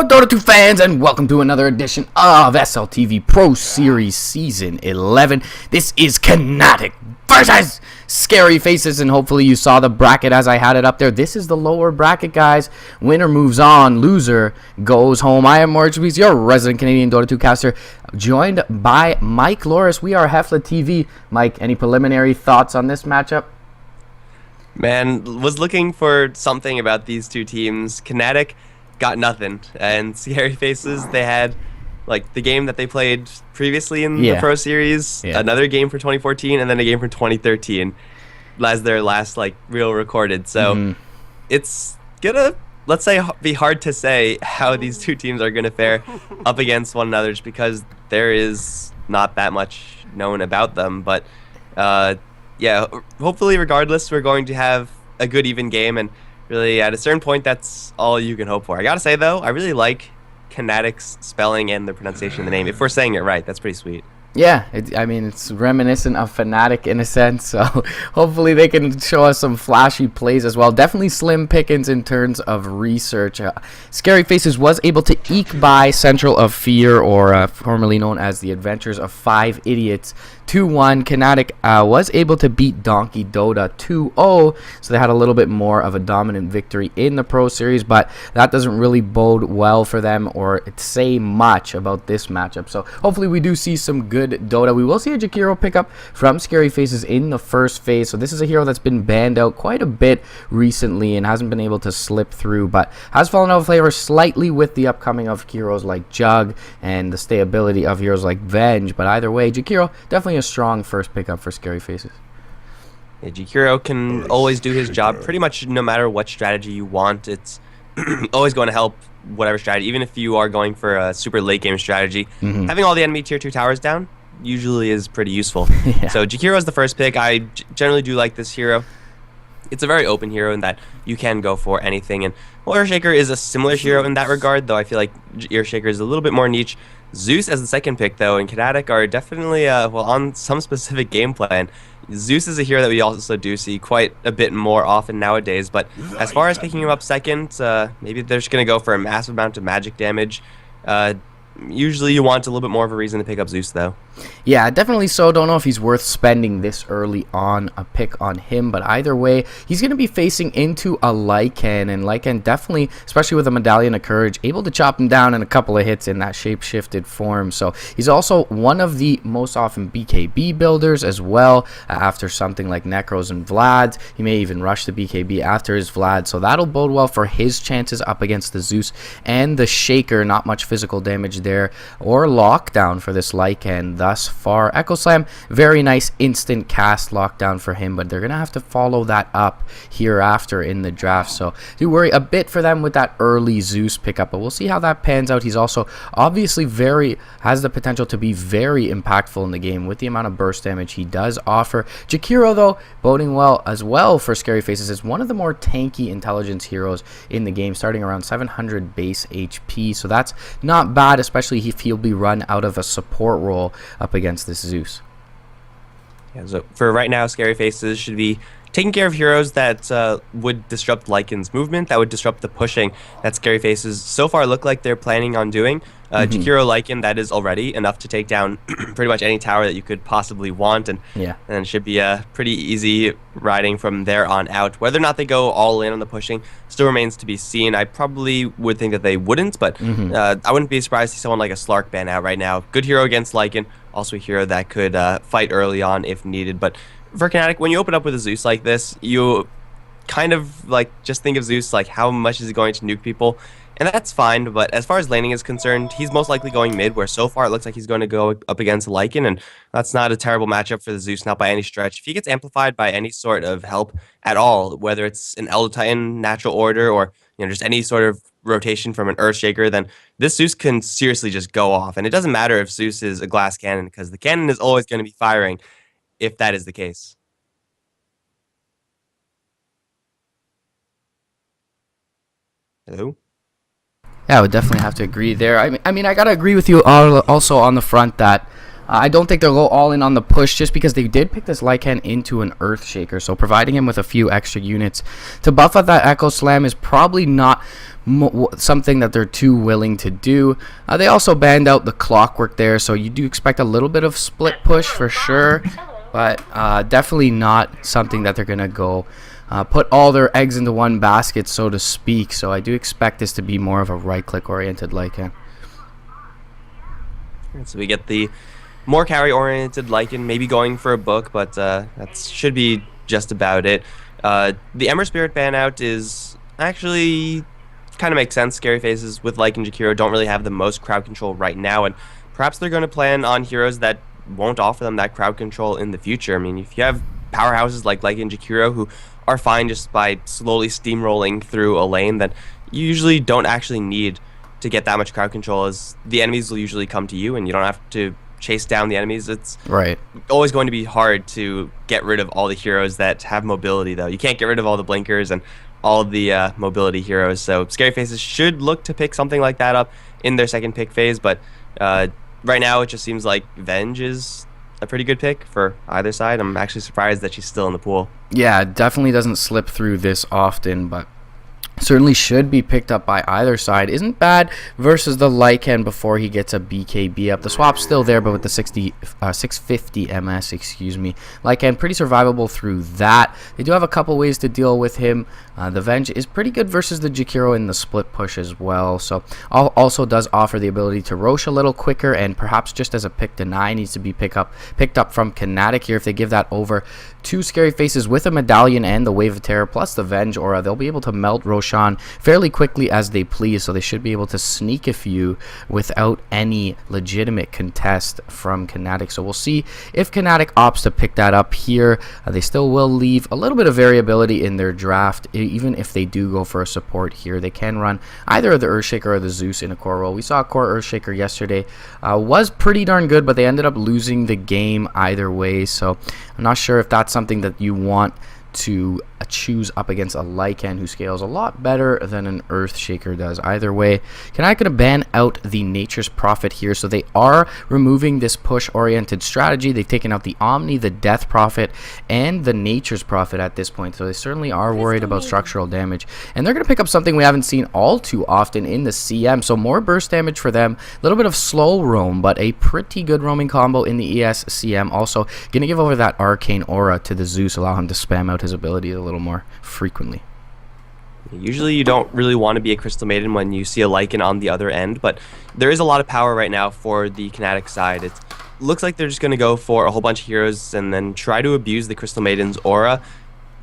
Hello, Dota 2 fans, and welcome to another edition of SLTV Pro Series Season 11. This is Qntk versus Scary Faces, and hopefully you saw the bracket as I had it up there. This is the lower bracket, guys. Winner moves on, loser goes home. I am Marchbees, your resident Canadian Dota 2 caster, joined by Mike Loris. We are HeflaTV. Mike, any preliminary thoughts on this matchup? Man, was looking for something about these two teams. Qntk got nothing, and Scary Faces, they had like the game that they played previously in the Pro Series, another game for 2014, and then a game from 2013 as their last like real recorded. So it's gonna, let's say, be hard to say how these two teams are gonna fare up against one another, just because there is not that much known about them. But yeah, hopefully regardless, we're going to have a good even game, and really at a certain point that's all you can hope for. I gotta say though, I really like Qntk's spelling and the pronunciation of the name. If we're saying it right, that's pretty sweet. Yeah, I mean, it's reminiscent of Fnatic in a sense, so hopefully they can show us some flashy plays as well. Definitely slim pickings in terms of research. Scary Faces was able to eke by Central of Fear, or formerly known as the Adventures of 5 Idiots, 2-1. Qntk was able to beat Donkey Dota 2-0, so they had a little bit more of a dominant victory in the Pro Series, but that doesn't really bode well for them or say much about this matchup. So hopefully we do see some good Dota. We will see a Jakiro pickup from Scary Faces in the first phase, so this is a hero that's been banned out quite a bit recently and hasn't been able to slip through, but has fallen out of favor slightly with the upcoming of heroes like Jug and the stability of heroes like Venge. But either way, Jakiro definitely a strong first pickup for Scary Faces. Yeah, Jakiro can always do his job pretty much no matter what strategy you want. It's always going to help whatever strategy, even if you are going for a super late game strategy. Having all the enemy tier 2 towers down usually is pretty useful. So Jakiro is the first pick. I generally do like this hero. It's a very open hero in that you can go for anything, and Earthshaker is a similar hero in that regard, though I feel like Earthshaker is a little bit more niche. Zeus as the second pick though, and Qntk are definitely well on some specific game plan. Zeus is a hero that we also do see quite a bit more often nowadays, but as far as picking him up second, maybe they're just going to go for a massive amount of magic damage. Usually you want a little bit more of a reason to pick up Zeus though. Yeah, definitely so. Don't know if he's worth spending this early on a pick on him, but either way, he's going to be facing into a Lycan, and Lycan definitely, especially with a Medallion of Courage, able to chop him down in a couple of hits in that shape-shifted form. So he's also one of the most often BKB builders as well. After something like Necros and Vlad's, he may even rush the BKB after his Vlad, so that'll bode well for his chances up against the Zeus and the Shaker. Not much physical damage there or lockdown for this Lycan thus far. Echo Slam, very nice instant cast lockdown for him, but they're gonna have to follow that up hereafter in the draft, so do worry a bit for them with that early Zeus pickup, but we'll see how that pans out. He's also obviously has the potential to be very impactful in the game with the amount of burst damage he does offer. Jakiro though, boding well as well for Scary Faces, is one of the more tanky intelligence heroes in the game, starting around 700 base HP, so that's not bad, especially if he'll be run out of a support role up against this Zeus. Yeah, so for right now, Scary Faces should be taking care of heroes that would disrupt Lycan's movement, that would disrupt the pushing that Scary Faces so far look like they're planning on doing. Jakiro Lycan, that is already enough to take down pretty much any tower that you could possibly want, and then should be a pretty easy riding from there on out. Whether or not they go all in on the pushing still remains to be seen. I probably would think that they wouldn't, but I wouldn't be surprised to see someone like a Slark ban out right now. Good hero against Lycan, also a hero that could fight early on if needed. But for Qntk, when you open up with a Zeus like this, you kind of like just think of Zeus like how much is he going to nuke people, and that's fine. But as far as laning is concerned, he's most likely going mid, where so far it looks like he's going to go up against Lycan, and that's not a terrible matchup for the Zeus, not by any stretch. If he gets amplified by any sort of help at all, whether it's an Elder Titan natural order or just any sort of rotation from an Earthshaker, then this Zeus can seriously just go off. And it doesn't matter if Zeus is a glass cannon, because the cannon is always going to be firing if that is the case. Hello? Yeah, I would definitely have to agree there. I mean, I gotta agree with you also on the front that I don't think they'll go all in on the push just because they did pick this Lycan into an Earthshaker. So providing him with a few extra units to buff out that Echo Slam is probably not something that they're too willing to do. They also banned out the Clockwork there, so you do expect a little bit of split push for sure, but definitely not something that they're going to go put all their eggs into one basket, so to speak. So I do expect this to be more of a right-click oriented Lycan. So we get the more carry-oriented Lycan, maybe going for a book, but that should be just about it. The Ember Spirit ban out is actually kind of makes sense. Scary Faces with Lycan Jakiro don't really have the most crowd control right now, and perhaps they're going to plan on heroes that won't offer them that crowd control in the future. I mean, if you have powerhouses like Lycan Jakiro who are fine just by slowly steamrolling through a lane, then you usually don't actually need to get that much crowd control, as the enemies will usually come to you and you don't have to chase down the enemies. It's always going to be hard to get rid of all the heroes that have mobility, though. You can't get rid of all the blinkers and all the mobility heroes, so Scary Faces should look to pick something like that up in their second pick phase, but right now it just seems like Venge is a pretty good pick for either side. I'm actually surprised that she's still in the pool. Yeah, definitely doesn't slip through this often, but certainly should be picked up by either side. Isn't bad versus the Lycan before he gets a BKB up. The swap's still there, but with the 650 MS, excuse me. Lycan pretty survivable through that. They do have a couple ways to deal with him. The Venge is pretty good versus the Jakiro in the split push as well. So also does offer the ability to Rosh a little quicker, and perhaps just as a pick deny needs to be picked up from Qntk here. If they give that over to Scary Faces with a Medallion and the Wave of Terror plus the Venge aura, they'll be able to melt Roshan fairly quickly as they please, so they should be able to sneak a few without any legitimate contest from Qntk. So we'll see if Qntk opts to pick that up here. They still will leave a little bit of variability in their draft. Even if they do go for a support here, they can run either the Earthshaker or the Zeus in a core role. We saw a core Earthshaker yesterday, was pretty darn good, but they ended up losing the game either way, so I'm not sure if that's something that you want to choose up against a Lycan who scales a lot better than an Earthshaker does. Either way, Qntk gonna ban out the Nature's Prophet here, so they are removing this push-oriented strategy. They've taken out the Omni, the Death Prophet, and the Nature's Prophet at this point, so they certainly are worried about structural damage, and they're gonna pick up something we haven't seen all too often in the CM, so more burst damage for them, a little bit of slow roam, but a pretty good roaming combo in the ES CM. Also gonna give over that Arcane Aura to the Zeus, allow him to spam out his ability a little more frequently. Usually you don't really want to be a Crystal Maiden when you see a Lycan on the other end, but there is a lot of power right now for the Qntk side. It looks like they're just going to go for a whole bunch of heroes and then try to abuse the Crystal Maiden's aura.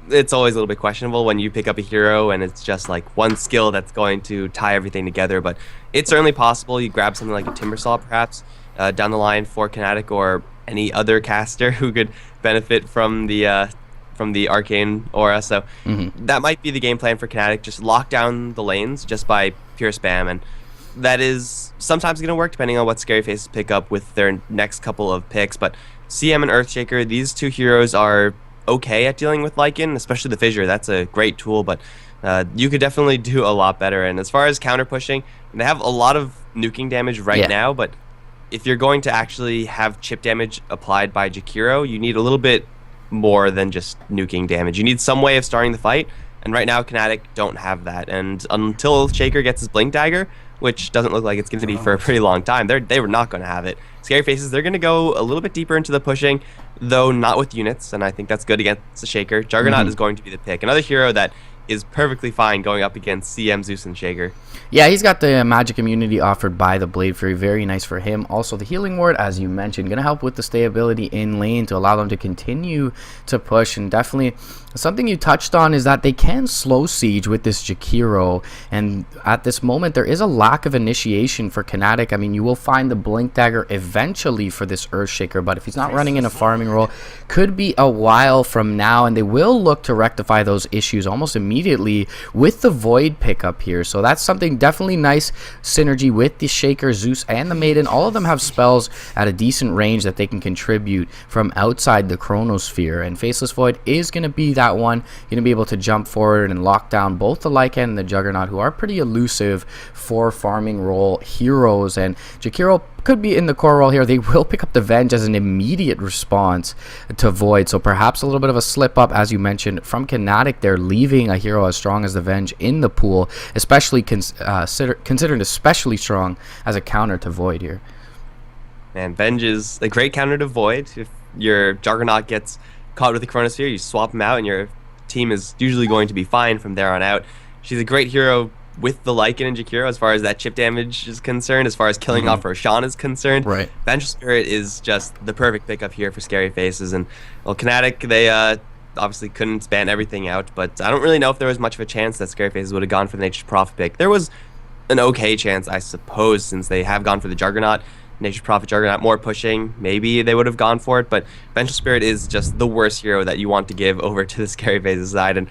It's always a little bit questionable when you pick up a hero and it's just like one skill that's going to tie everything together, but it's certainly possible. You grab something like a Timbersaw perhaps down the line for Qntk, or any other caster who could benefit from the Arcane Aura, so that might be the game plan for Qntk. Just lock down the lanes just by pure spam, and that is sometimes going to work depending on what Scary Faces pick up with their next couple of picks. But CM and Earthshaker, these two heroes are okay at dealing with Lycan, especially the Fissure. That's a great tool, but you could definitely do a lot better. And as far as counter pushing, they have a lot of nuking damage right now, but if you're going to actually have chip damage applied by Jakiro, you need a little bit more than just nuking damage. You need some way of starting the fight, and right now Qntk don't have that. And until Shaker gets his Blink Dagger, which doesn't look like it's going to be for a pretty long time, they were not going to have it. Scary Faces, they're going to go a little bit deeper into the pushing, though not with units, and I think that's good against the Shaker. Juggernaut is going to be the pick. Another hero that is perfectly fine going up against CM, Zeus, and Shaker. Yeah, he's got the magic immunity offered by the Blade Fury. Very nice for him. Also, the Healing Ward, as you mentioned, going to help with the stayability in lane to allow them to continue to push. And definitely something you touched on is that they can slow siege with this Jakiro. And at this moment, there is a lack of initiation for Qntk. I mean, you will find the Blink Dagger eventually for this Earthshaker, but if he's not running in a farming role, could be a while from now. And they will look to rectify those issues almost immediately with the Void pickup here. So that's something definitely nice synergy with the Shaker, Zeus, and the Maiden. All of them have spells at a decent range that they can contribute from outside the Chronosphere, and Faceless Void is going to be that one. You're going to be able to jump forward and lock down both the Lycan and the Juggernaut, who are pretty elusive for farming role heroes. And Jakiro could be in the core role here. They will pick up the Venge as an immediate response to Void, so perhaps a little bit of a slip up, as you mentioned, from Qntk. They're leaving a hero as strong as the Venge in the pool, especially considered especially strong as a counter to Void here. And Venge is a great counter to Void. If your Juggernaut gets caught with the Chronosphere, you swap him out and your team is usually going to be fine from there on out. She's a great hero with the Lycan and Jakiro as far as that chip damage is concerned, as far as killing off Roshan is concerned. Right. Vengeful Spirit is just the perfect pickup here for Scary Faces. And, well, Qntk, they obviously couldn't span everything out, but I don't really know if there was much of a chance that Scary Faces would have gone for the Nature's Prophet pick. There was an okay chance, I suppose, since they have gone for the Juggernaut. Nature's Prophet Juggernaut more pushing, maybe they would have gone for it, but Vengeful Spirit is just the worst hero that you want to give over to the Scary Faces side. And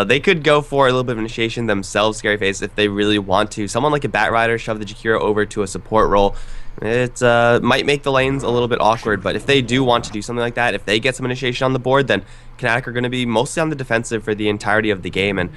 they could go for a little bit of initiation themselves, Scary Face, if they really want to. Someone like a Bat Rider shove the Jakiro over to a support role. It might make the lanes a little bit awkward, but if they do want to do something like that, if they get some initiation on the board, then Qntk are going to be mostly on the defensive for the entirety of the game. And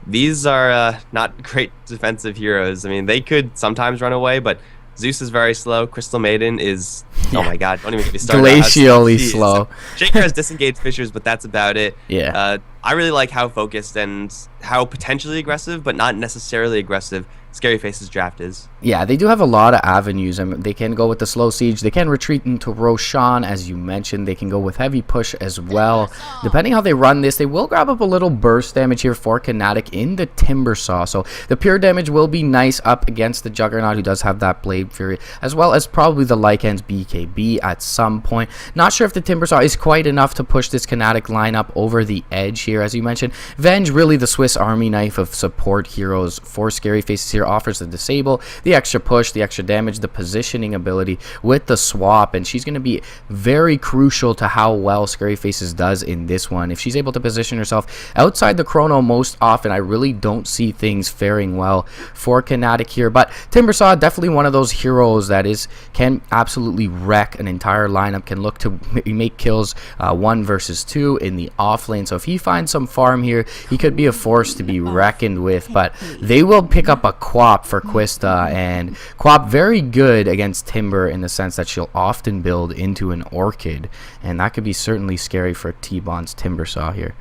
these are not great defensive heroes. I mean, they could sometimes run away, but Zeus is very slow. Crystal Maiden is, oh my god, don't even get me started. Glacially slow. Shaker has disengaged Fissures, but that's about it. Yeah. I really like how focused and how potentially aggressive, but not necessarily aggressive, Scary Face's draft is. Yeah, they do have a lot of avenues. I mean, they can go with the slow siege. They can retreat into Roshan, as you mentioned. They can go with heavy push as well. Depending how they run this, they will grab up a little burst damage here for Qntk in the Timbersaw. So the pure damage will be nice up against the Juggernaut, who does have that Blade Fury, as well as probably the Lycan's BKB at some point. Not sure if the Timbersaw is quite enough to push this Qntk lineup over the edge here, as you mentioned. Venge, really the Swiss Army knife of support heroes for Scary Faces here, offers the disable, the extra push, the extra damage, the positioning ability with the swap, and she's going to be very crucial to how well Scary Faces does in this one. If she's able to position herself outside the chrono most often, I really don't see things faring well for Qntk here. But Timbersaw, definitely one of those heroes that can absolutely wreck an entire lineup, can look to make kills 1 versus 2 in the off lane. So if he finds some farm here, he could be a force to be reckoned with. But they will pick up a Quap for Quista, and Quap very good against Timber in the sense that she'll often build into an Orchid, and that could be certainly scary for T-Bon's Timbersaw here.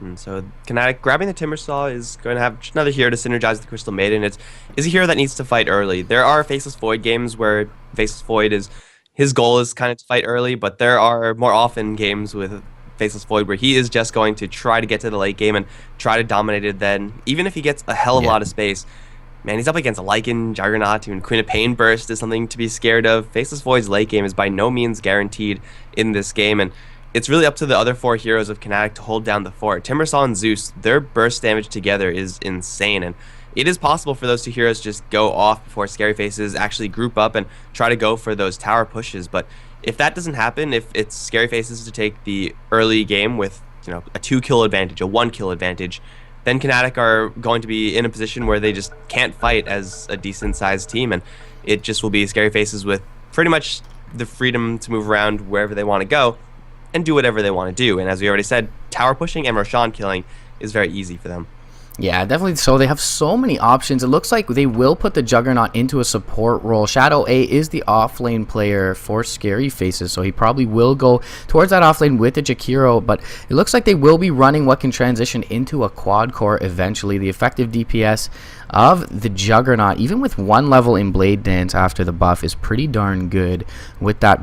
And so Qntk grabbing the Timbersaw is going to have just another hero to synergize with the Crystal Maiden. It's a hero that needs to fight early. There are Faceless Void games where Faceless Void his goal is kind of to fight early, but there are more often games with Faceless Void where he is just going to try to get to the late game and try to dominate it. Then even if he gets a hell of a lot of space, man, he's up against a Lycan, Juggernaut, even Queen of Pain Burst is something to be scared of. Faceless Void's late game is by no means guaranteed in this game, and it's really up to the other 4 heroes of Qntk to hold down the fort. Timbersaw and Zeus, their burst damage together is insane, and it is possible for those 2 heroes to just go off before Scary Faces actually group up and try to go for those tower pushes. But if that doesn't happen, if it's Scary Faces to take the early game with, you know, a 2-kill advantage, a 1-kill advantage, then Qntk are going to be in a position where they just can't fight as a decent-sized team, and it just will be Scary Faces with pretty much the freedom to move around wherever they want to go and do whatever they want to do. And as we already said, tower pushing and Roshan killing is very easy for them. Yeah, definitely. So they have so many options. It looks like they will put the Juggernaut into a support role. Shadow A is the offlane player for Scary Faces, so he probably will go towards that offlane with the Jakiro, but it looks like they will be running what can transition into a quad core eventually. The effective DPS of the Juggernaut, even with 1 level in Blade Dance after the buff, is pretty darn good with that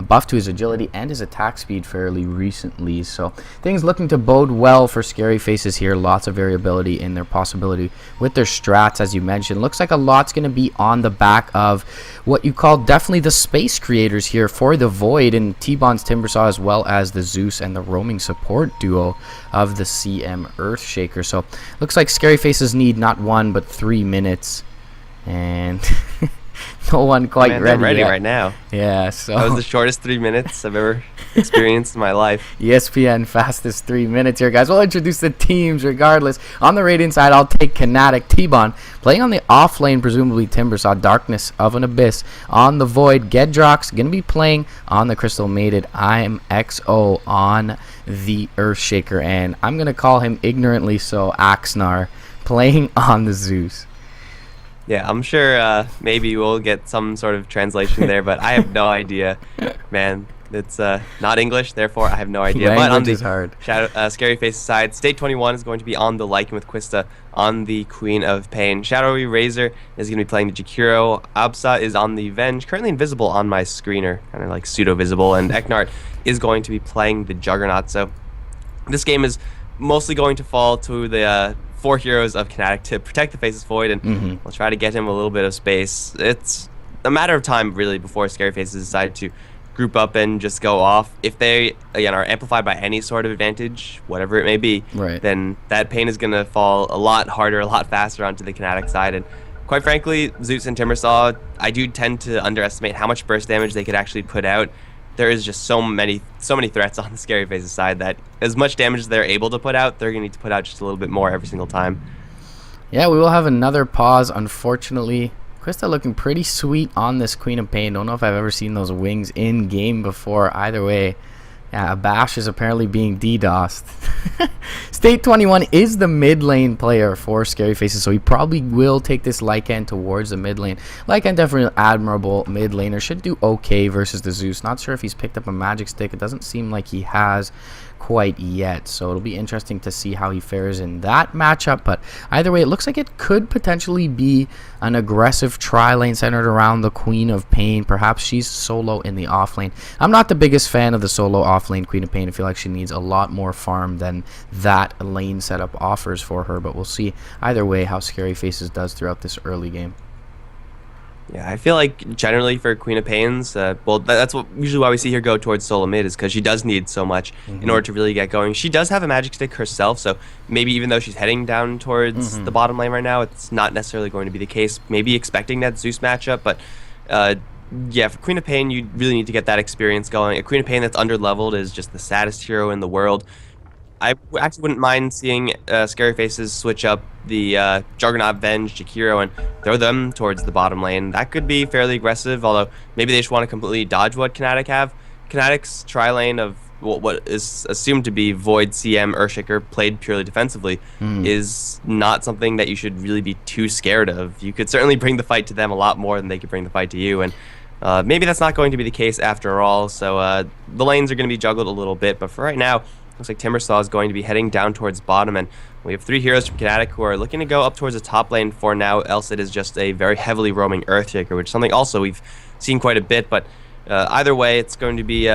buff to his agility and his attack speed fairly recently. So things looking to bode well for Scary Faces here. Lots of variability in their possibility with their strats, as you mentioned. Looks like a lot's going to be on the back of what you call definitely the space creators here for the Void and T-Bon's Timbersaw, as well as the Zeus and the roaming support duo of the CM Earthshaker. So looks like Scary Faces need not 1 but 3 minutes, and No one quite Man, ready they're ready yet. right now. Yeah, so That was the shortest 3 minutes I've ever experienced in my life. ESPN fastest 3 minutes here, guys. We'll introduce the teams regardless. On the Radiant side, I'll take Qntk, T-Bon. Playing on the off lane, presumably Timbersaw, Darkness of an Abyss. On the Void, Gedrox going to be playing on the Crystal Mated. I'm XO on the Earthshaker, and I'm going to call him ignorantly so, Axnar, playing on the Zeus. Yeah, I'm sure maybe we'll get some sort of translation there, but I have no idea, man. It's not English, therefore I have no idea. Language but on the is hard. Scary Faces side, State 21 is going to be on the Lycan with Quista on the Queen of Pain. Shadowy Razor is going to be playing the Jakiro. Absa is on the Venge, currently invisible on my screener, kind of like pseudo-visible. And Eknart is going to be playing the Juggernaut. So this game is mostly going to fall to the 4 heroes of Qntk to protect the Faces Void, and we'll try to get him a little bit of space. It's a matter of time, really, before Scary Faces decide to group up and just go off. If they, again, are amplified by any sort of advantage, whatever it may be, then that pain is going to fall a lot harder, a lot faster onto the Qntk side. And quite frankly, Zeus and Timbersaw, I do tend to underestimate how much burst damage they could actually put out. There is just so many threats on the Scary Faces side that as much damage as they're able to put out, they're going to need to put out just a little bit more every single time. Yeah, we will have another pause, unfortunately. Quista looking pretty sweet on this Queen of Pain. Don't know if I've ever seen those wings in game before. Either way, yeah, Abash is apparently being DDoSed. State 21 is the mid lane player for Scary Faces, so he probably will take this Lycan towards the mid lane. Lycan definitely admirable mid laner. Should do okay versus the Zeus. Not sure if he's picked up a magic stick. It doesn't seem like he has quite yet, so it'll be interesting to see how he fares in that matchup. But either way, it looks like it could potentially be an aggressive tri-lane centered around the Queen of Pain. Perhaps she's solo in the off lane. I'm not the biggest fan of the solo off lane Queen of Pain. I feel like she needs a lot more farm than that lane setup offers for her, but we'll see either way how Scary Faces does throughout this early game. Yeah, I feel like generally for Queen of Pains, well, that's usually why we see her go towards solo mid, is because she does need so much in order to really get going. She does have a magic stick herself, so maybe even though she's heading down towards the bottom lane right now, it's not necessarily going to be the case. Maybe expecting that Zeus matchup, but yeah, for Queen of Pain, you really need to get that experience going. A Queen of Pain that's under-leveled is just the saddest hero in the world. I actually wouldn't mind seeing Scary Faces switch up the Juggernaut, Venge, Jakiro, and throw them towards the bottom lane. That could be fairly aggressive, although maybe they just want to completely dodge what Qntk have. Qntk's tri-lane of what is assumed to be Void, CM, Earthshaker played purely defensively is not something that you should really be too scared of. You could certainly bring the fight to them a lot more than they could bring the fight to you, and maybe that's not going to be the case after all, so the lanes are going to be juggled a little bit, but for right now, looks like Timbersaw is going to be heading down towards bottom, and we have 3 heroes from Qntk who are looking to go up towards the top lane for now, else it is just a very heavily roaming Earthshaker, which is something also we've seen quite a bit, but either way, it's going to be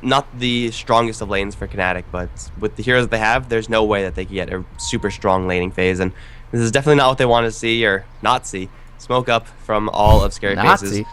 not the strongest of lanes for Qntk, but with the heroes that they have, there's no way that they can get a super strong laning phase, and this is definitely not what they want to see, or not see. Smoke up from all of Scary Faces,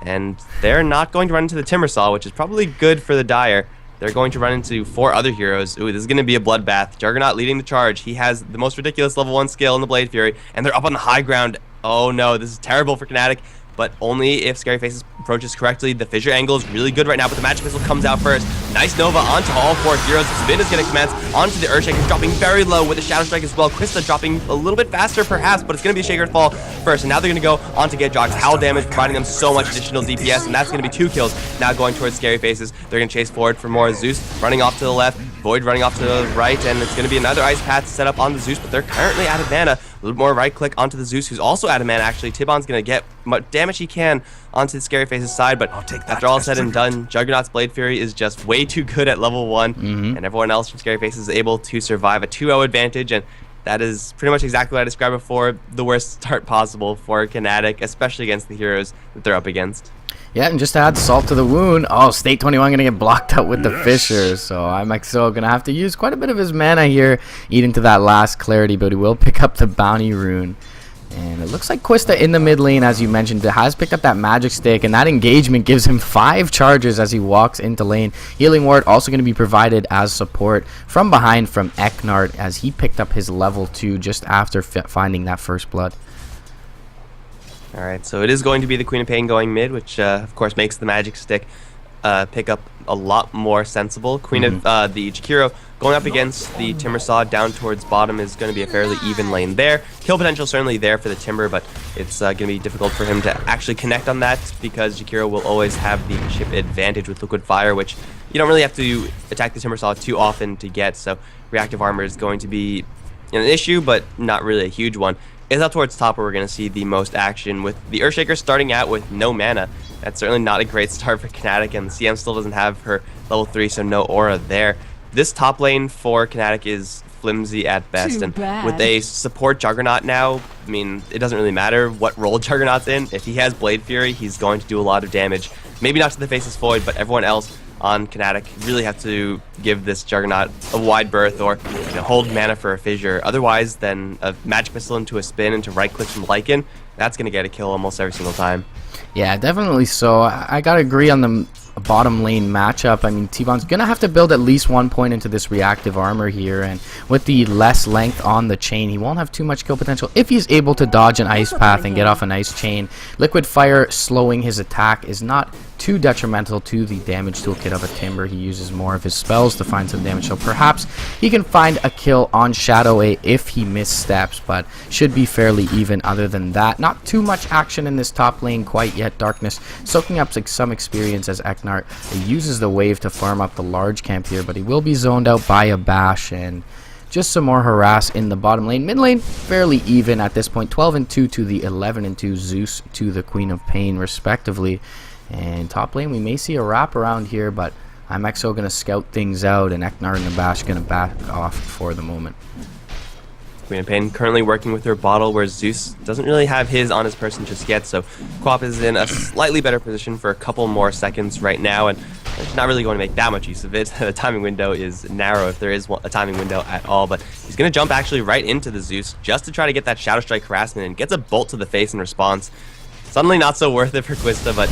and they're not going to run into the Timbersaw, which is probably good for the Dire. They're going to run into 4 other heroes. Ooh, this is going to be a bloodbath. Juggernaut leading the charge. He has the most ridiculous level 1 skill in the Blade Fury, and they're up on the high ground. Oh no, this is terrible for Qntk, but only if Scary Faces approaches correctly. The fissure angle is really good right now, but the magic missile comes out first. Nice Nova onto all 4 heroes. The spin is going to commence onto the Earthshaker, dropping very low with the Shadow Strike as well. Quista dropping a little bit faster perhaps, but it's going to be a Shaker Fall first, and now they're going to go onto Gedrox. Howl damage providing them so much additional DPS, and that's going to be 2 kills. Now going towards Scary Faces. They're going to chase forward for more. Zeus running off to the left, Void running off to the right, and it's going to be another Ice Path set up on the Zeus, but they're currently out of mana. A little more right click onto the Zeus, who's also out of mana actually. Tibon's going to get what damage he can onto the Scary Faces side, but after all said and done, Juggernaut's Blade Fury is just way too good at level 1, and everyone else from Scary Faces is able to survive a 2-0 advantage, and that is pretty much exactly what I described before, the worst start possible for Qntk, especially against the heroes that they're up against. Yeah, and just to add salt to the wound, oh, State 21 going to get blocked out with the fissures, so I'm going to have to use quite a bit of his mana here, eat into that last clarity, but he will pick up the bounty rune. And it looks like Quista in the mid lane, as you mentioned, has picked up that magic stick, and that engagement gives him 5 charges as he walks into lane. Healing ward also going to be provided as support from behind from Eknart, as he picked up his level 2 just after finding that first blood. All right, so it is going to be the Queen of Pain going mid, which of course makes the Magic Stick pick up a lot more sensible. Queen of the Jakiro going up against the Timbersaw down towards bottom is going to be a fairly even lane there. Kill potential certainly there for the Timber, but it's going to be difficult for him to actually connect on that because Jakiro will always have the chip advantage with Liquid Fire, which you don't really have to attack the Timbersaw too often to get, so reactive armor is going to be an issue, but not really a huge one. It's up towards top where we're going to see the most action, with the Earthshaker starting out with no mana. That's certainly not a great start for Qntk, and the CM still doesn't have her level 3, so no aura there. This top lane for Qntk is flimsy at best, and with a support Juggernaut now, I mean, it doesn't really matter what role Juggernaut's in. If he has Blade Fury, he's going to do a lot of damage. Maybe not to the Faceless Void, but everyone else on Qntk really have to give this Juggernaut a wide berth, or hold mana for a fissure. Otherwise, then a Magic Missile into a spin into right click from Lycan, that's going to get a kill almost every single time. Yeah, definitely so. I gotta agree on the bottom lane matchup. I mean, T-Bon's gonna have to build at least 1 point into this reactive armor here, and with the less length on the chain, he won't have too much kill potential if he's able to dodge an ice path and get off a nice chain. Liquid Fire slowing his attack is not too detrimental to the damage toolkit of a Timber. He uses more of his spells to find some damage, so perhaps he can find a kill on Shadow A if he missteps, but should be fairly even other than that. Not too much action in this top lane quite yet. Darkness soaking up some experience as Eknart uses the wave to farm up the large camp here, but he will be zoned out by a bash, and just some more harass in the bottom lane. Mid lane fairly even at this point, 12-2 to the 11-2 Zeus to the Queen of Pain respectively. And top lane, we may see a wrap around here, but IMXO going to scout things out, and Eknar and Nabash going to back off for the moment. Queen of Pain currently working with her bottle, where Zeus doesn't really have his on his person just yet, so Quap is in a slightly better position for a couple more seconds right now, and not really going to make that much use of it. The timing window is narrow, if there is a timing window at all, but he's going to jump actually right into the Zeus just to try to get that Shadow Strike harassment, and gets a bolt to the face in response. Suddenly not so worth it for Quista, but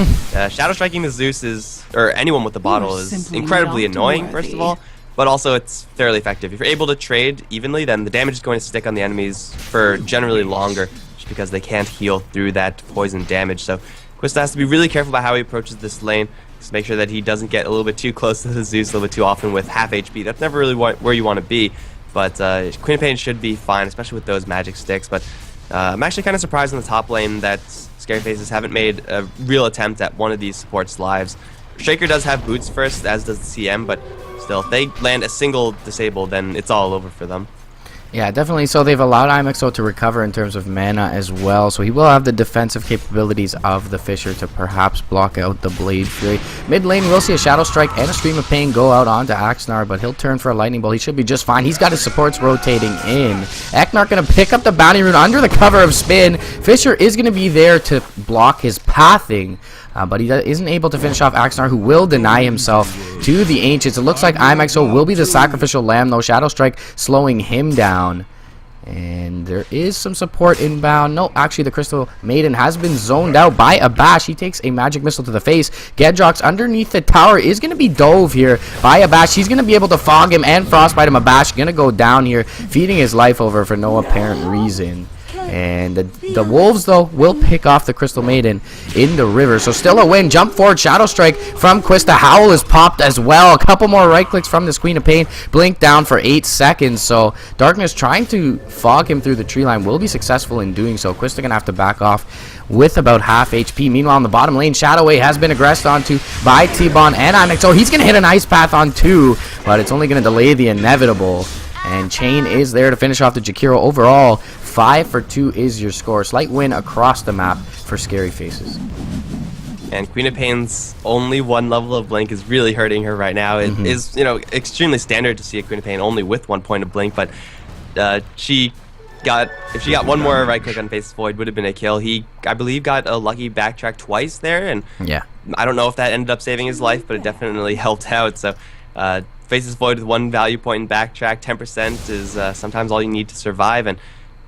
Shadow Striking the Zeus is, or anyone with the bottle, is incredibly annoying, first of all, but also it's fairly effective. If you're able to trade evenly, then the damage is going to stick on the enemies for generally longer, just because they can't heal through that poison damage. So Quista has to be really careful about how he approaches this lane, just make sure that he doesn't get a little bit too close to the Zeus a little bit too often with half HP. That's never really where you want to be, but Queen of Pain should be fine, especially with those magic sticks. But I'm actually kind of surprised in the top lane that Scary Faces haven't made a real attempt at one of these supports' lives. Shaker does have boots first, as does the CM, but still, if they land a single disable, then it's all over for them. Yeah, definitely. So they've allowed IMXO to recover in terms of mana as well. So he will have the defensive capabilities of the Fissure to perhaps block out the Blade Fury. Mid lane, we'll see a Shadow Strike and a Stream of Pain go out onto Axnar, but he'll turn for a Lightning Bolt. He should be just fine. He's got his supports rotating in. Eknar going to pick up the Bounty Rune under the cover of Spin. Fissure is going to be there to block his pathing. But he isn't able to finish off Axnar, who will deny himself to the Ancients. It looks like IMXO will be the sacrificial lamb, though. Shadow Strike slowing him down. And there is some support inbound. No, actually, the Crystal Maiden has been zoned out by a bash. He takes a magic missile to the face. Gedrox underneath the tower is going to be dove here by a bash. He's going to be able to fog him and frostbite him. A bash going to go down here, feeding his life over for no apparent reason. And the Wolves, though, will pick off the Crystal Maiden in the river. So still a win. Jump forward. Shadow Strike from Quista. Howl is popped as well. A couple more right clicks from this Queen of Pain. Blink down for 8 seconds. So Darkness trying to fog him through the tree line will be successful in doing so. Quista going to have to back off with about half HP. Meanwhile, in the bottom lane, Shadow A has been aggressed onto by T-Bon and IMXO. He's going to hit an Ice Path on 2, but it's only going to delay the inevitable. And Chain is there to finish off the Jakiro. Overall, 5 for 2 is your score. Slight win across the map for Scary Faces. And Queen of Pain's only one level of Blink is really hurting her right now. It is, extremely standard to see a Queen of Pain only with 1 point of Blink, but if she got one more right click on Faceless Void, would have been a kill. He, I believe, got a lucky backtrack twice there, and yeah, I don't know if that ended up saving his life, but it definitely helped out. So Faceless Void with 1 value point in backtrack, 10% is sometimes all you need to survive, and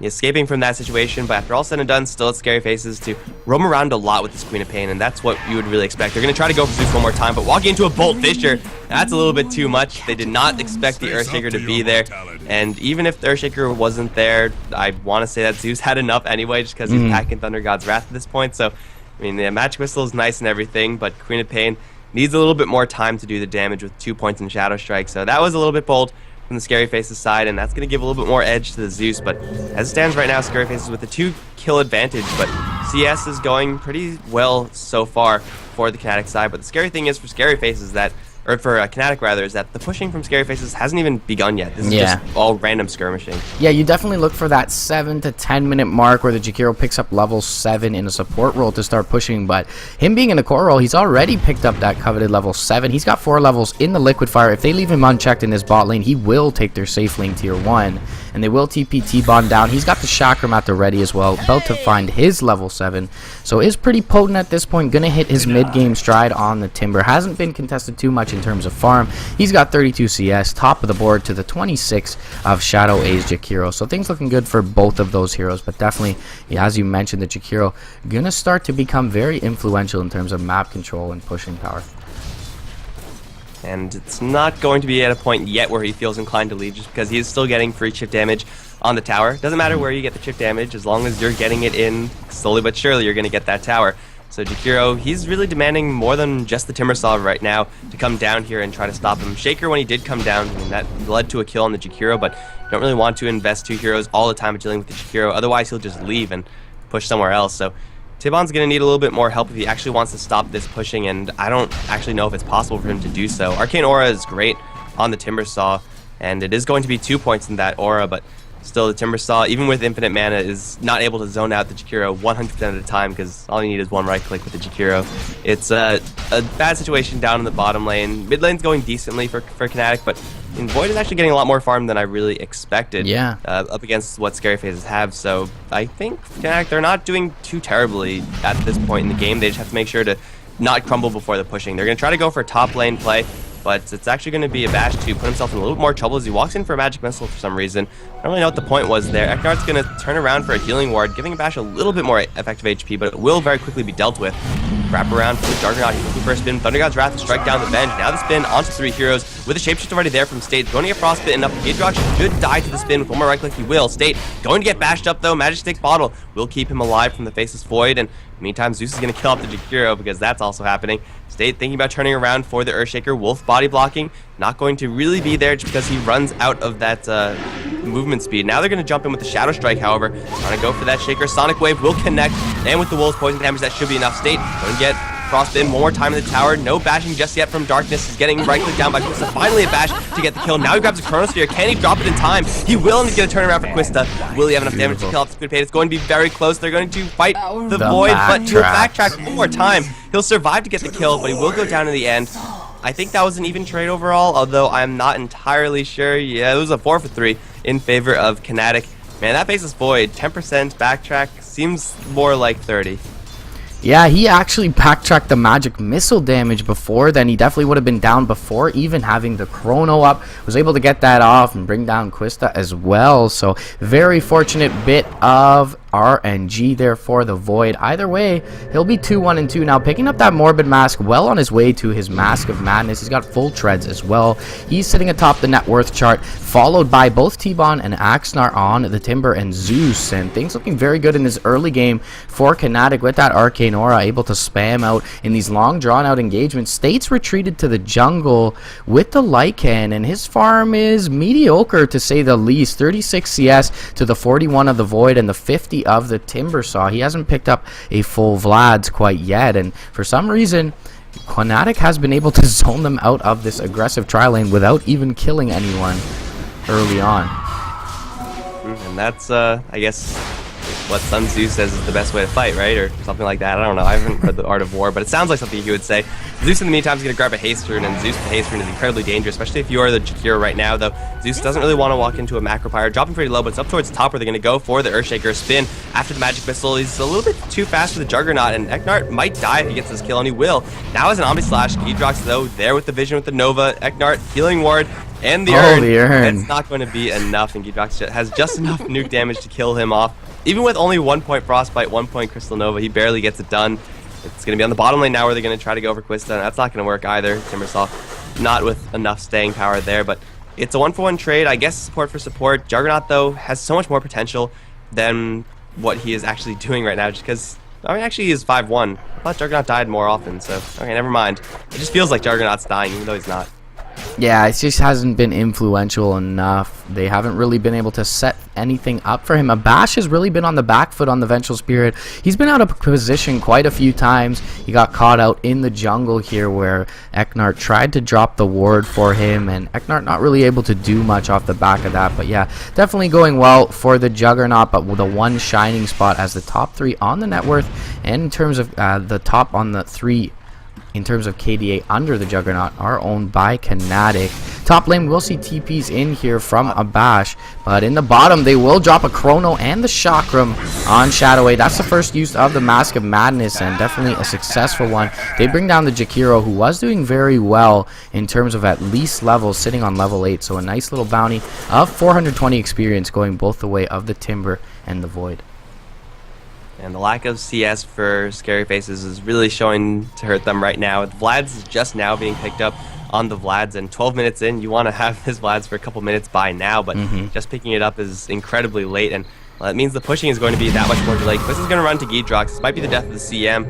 escaping from that situation, but after all said and done, still at Scary Faces to roam around a lot with this Queen of Pain, and that's what you would really expect. They're going to try to go for Zeus one more time, but walking into a Bolt Fissure, that's a little bit too much. They did not expect the Earthshaker to be there, and even if the Earthshaker wasn't there, I want to say that Zeus had enough anyway, just because he's packing Thunder God's Wrath at this point. So, I mean, the Magic Missile is nice and everything, but Queen of Pain needs a little bit more time to do the damage with 2 points in Shadow Strike, so that was a little bit bold from the Scary Faces side, and that's going to give a little bit more edge to the Zeus. But as it stands right now, Scary Faces with a 2-kill advantage, but CS is going pretty well so far for the Qntk side. But the scary thing is for Scary Faces that, or for Qntk rather, is that the pushing from Scary Faces hasn't even begun yet. This is just all random skirmishing. Yeah, you definitely look for that 7 to 10 minute mark where the Jakiro picks up level 7 in a support role to start pushing, but him being in a core role, he's already picked up that coveted level 7. He's got 4 levels in the Liquid Fire. If they leave him unchecked in this bot lane, he will take their safe lane tier 1, and they will TP T-Bon down. He's got the Chakram at the ready as well, about to find his level 7, so is pretty potent at this point. Gonna hit his mid-game stride on the Timber. Hasn't been contested too much in terms of farm. He's got 32 CS, top of the board to the 26 of Shadow A's Jakiro. So things looking good for both of those heroes, but definitely, yeah, as you mentioned, the Jakiro gonna start to become very influential in terms of map control and pushing power. And it's not going to be at a point yet where he feels inclined to lead, just because he is still getting free chip damage on the tower. Doesn't matter where you get the chip damage, as long as you're getting it in slowly but surely, you're going to get that tower. So Jakiro, he's really demanding more than just the Timbersaw right now to come down here and try to stop him. Shaker, when he did come down, I mean, that led to a kill on the Jakiro, but you don't really want to invest 2 heroes all the time dealing with the Jakiro, otherwise he'll just leave and push somewhere else. So Tibon's going to need a little bit more help if he actually wants to stop this pushing, and I don't actually know if it's possible for him to do so. Arcane Aura is great on the Timbersaw, and it is going to be 2 points in that aura, but still the Timbersaw, even with infinite mana, is not able to zone out the Jakiro 100% of the time, because all you need is one right click with the Jakiro. It's a bad situation down in the bottom lane. Mid lane's going decently for Qntk, but Void is actually getting a lot more farm than I really expected. Yeah. Up against what Scary Faces have, so I think Qntk, they're not doing too terribly at this point in the game. They just have to make sure to not crumble before the pushing. They're going to try to go for a top lane play, but it's actually going to be a Bash to put himself in a little bit more trouble as he walks in for a Magic Missile for some reason. I don't really know what the point was there. Eknard's going to turn around for a healing ward, giving Bash a little bit more effective HP, but it will very quickly be dealt with. Wrap around for the Juggernaut. He's looking for a spin. Thunder God's Wrath to strike down the bench. Now the spin onto 3 heroes with a Shapeshift already there from State. Going to get Frostbitten up. Giedrock should die to the spin with one more right click. He will. State going to get bashed up though. Magic Stick Bottle will keep him alive from the Faceless Void. And meantime, Zeus is going to kill off the Jakiro because that's also happening. State thinking about turning around for the Earthshaker. Wolf body blocking. Not going to really be there just because he runs out of that movement speed. Now they're going to jump in with the Shadow Strike, however. Trying to go for that Shaker. Sonic Wave will connect. And with the Wolf's poison damage, that should be enough. State going to get Frostbitten one more time in the tower. No bashing just yet from Darkness. He's getting right click down by Quista. Finally a bash to get the kill. Now he grabs a Chronosphere. Can he drop it in time? He will, and he's going to turn around for Quista. Will he have enough damage to kill off the Squid Pain? It's going to be very close. They're going to fight the Void, but he'll backtrack one more time. He'll survive to get the kill, but he will go down in the end. I think that was an even trade overall, although I'm not entirely sure. Yeah, it was a 4 for 3 in favor of Qntk. Man, that Faceless Void, 10% backtrack seems more like 30. Yeah, he actually backtracked the Magic Missile damage before then. He definitely would have been down before even having the Chrono up. Was able to get that off and bring down Quista as well. So very fortunate bit of RNG there for the Void. Either way, he'll be 2-1-2 now, picking up that Morbid Mask, well on his way to his Mask of Madness. He's got full treads as well. He's sitting atop the net worth chart, followed by both T-Bon and Axnar on the Timber and Zeus, and things looking very good in this early game for Qntk with that Arcane Aura, able to spam out in these long drawn out engagements. State's retreated to the jungle with the Lycan, and his farm is mediocre to say the least. 36 CS to the 41 of the Void and the 50 of the Timbersaw. He hasn't picked up a full Vlad's quite yet, and for some reason Qntk has been able to zone them out of this aggressive tri lane without even killing anyone early on. And that's I guess what Sun Tzu says is the best way to fight, right? Or something like that. I don't know. I haven't read The Art of War, but it sounds like something he would say. Zeus in the meantime is going to grab a haste rune, and Zeus with the haste rune is incredibly dangerous, especially if you are the Jakiro right now, though. Zeus doesn't really want to walk into a macro pyre, dropping pretty low, but it's up towards the top where they're going to go for the Earthshaker spin. After the magic missile, he's a little bit too fast for the Juggernaut, and Eknart might die if he gets this kill, and he will. Now as an Omni Slash, Giedrox though, there with the vision with the Nova, Eknart, healing ward, and the urn. It's not going to be enough, and Giedrox has just enough nuke damage to kill him off. Even with only 1 point Frostbite, 1 point Crystal Nova, he barely gets it done. It's going to be on the bottom lane now where they're going to try to go for Quista, and that's not going to work either. Timbersaw not with enough staying power there, but it's a 1-for-1 trade. I guess support for support. Juggernaut, though, has so much more potential than what he is actually doing right now, just because, I mean, actually he is 5-1. I thought Juggernaut died more often, so, okay, never mind. It just feels like Juggernaut's dying, even though he's not. Yeah, it just hasn't been influential enough. They haven't really been able to set anything up for him. Abash has really been on the back foot on the Vengeful Spirit. He's been out of position quite a few times. He got caught out in the jungle here where Eknart tried to drop the ward for him, and Eknart not really able to do much off the back of that. But yeah, definitely going well for the Juggernaut, but with the one shining spot as the top 3 on the net worth, and in terms of the top on the 3 in terms of KDA under the Juggernaut are owned by Qntk. Top lane, we'll see TPs in here from Abash, but in the bottom, they will drop a Chrono and the Chakram on Shadowway. That's the first use of the Mask of Madness, and definitely a successful one. They bring down the Jakiro, who was doing very well in terms of at least levels, sitting on level 8, so a nice little bounty of 420 experience going both the way of the Timber and the Void. And the lack of CS for Scary Faces is really showing to hurt them right now. Vlad's is just now being picked up on the Vlads, and 12 minutes in, you want to have his Vlads for a couple minutes by now, but just picking it up is incredibly late, and that means the pushing is going to be that much more delayed. Quist is going to run to Giedrox. This might be the death of the CM.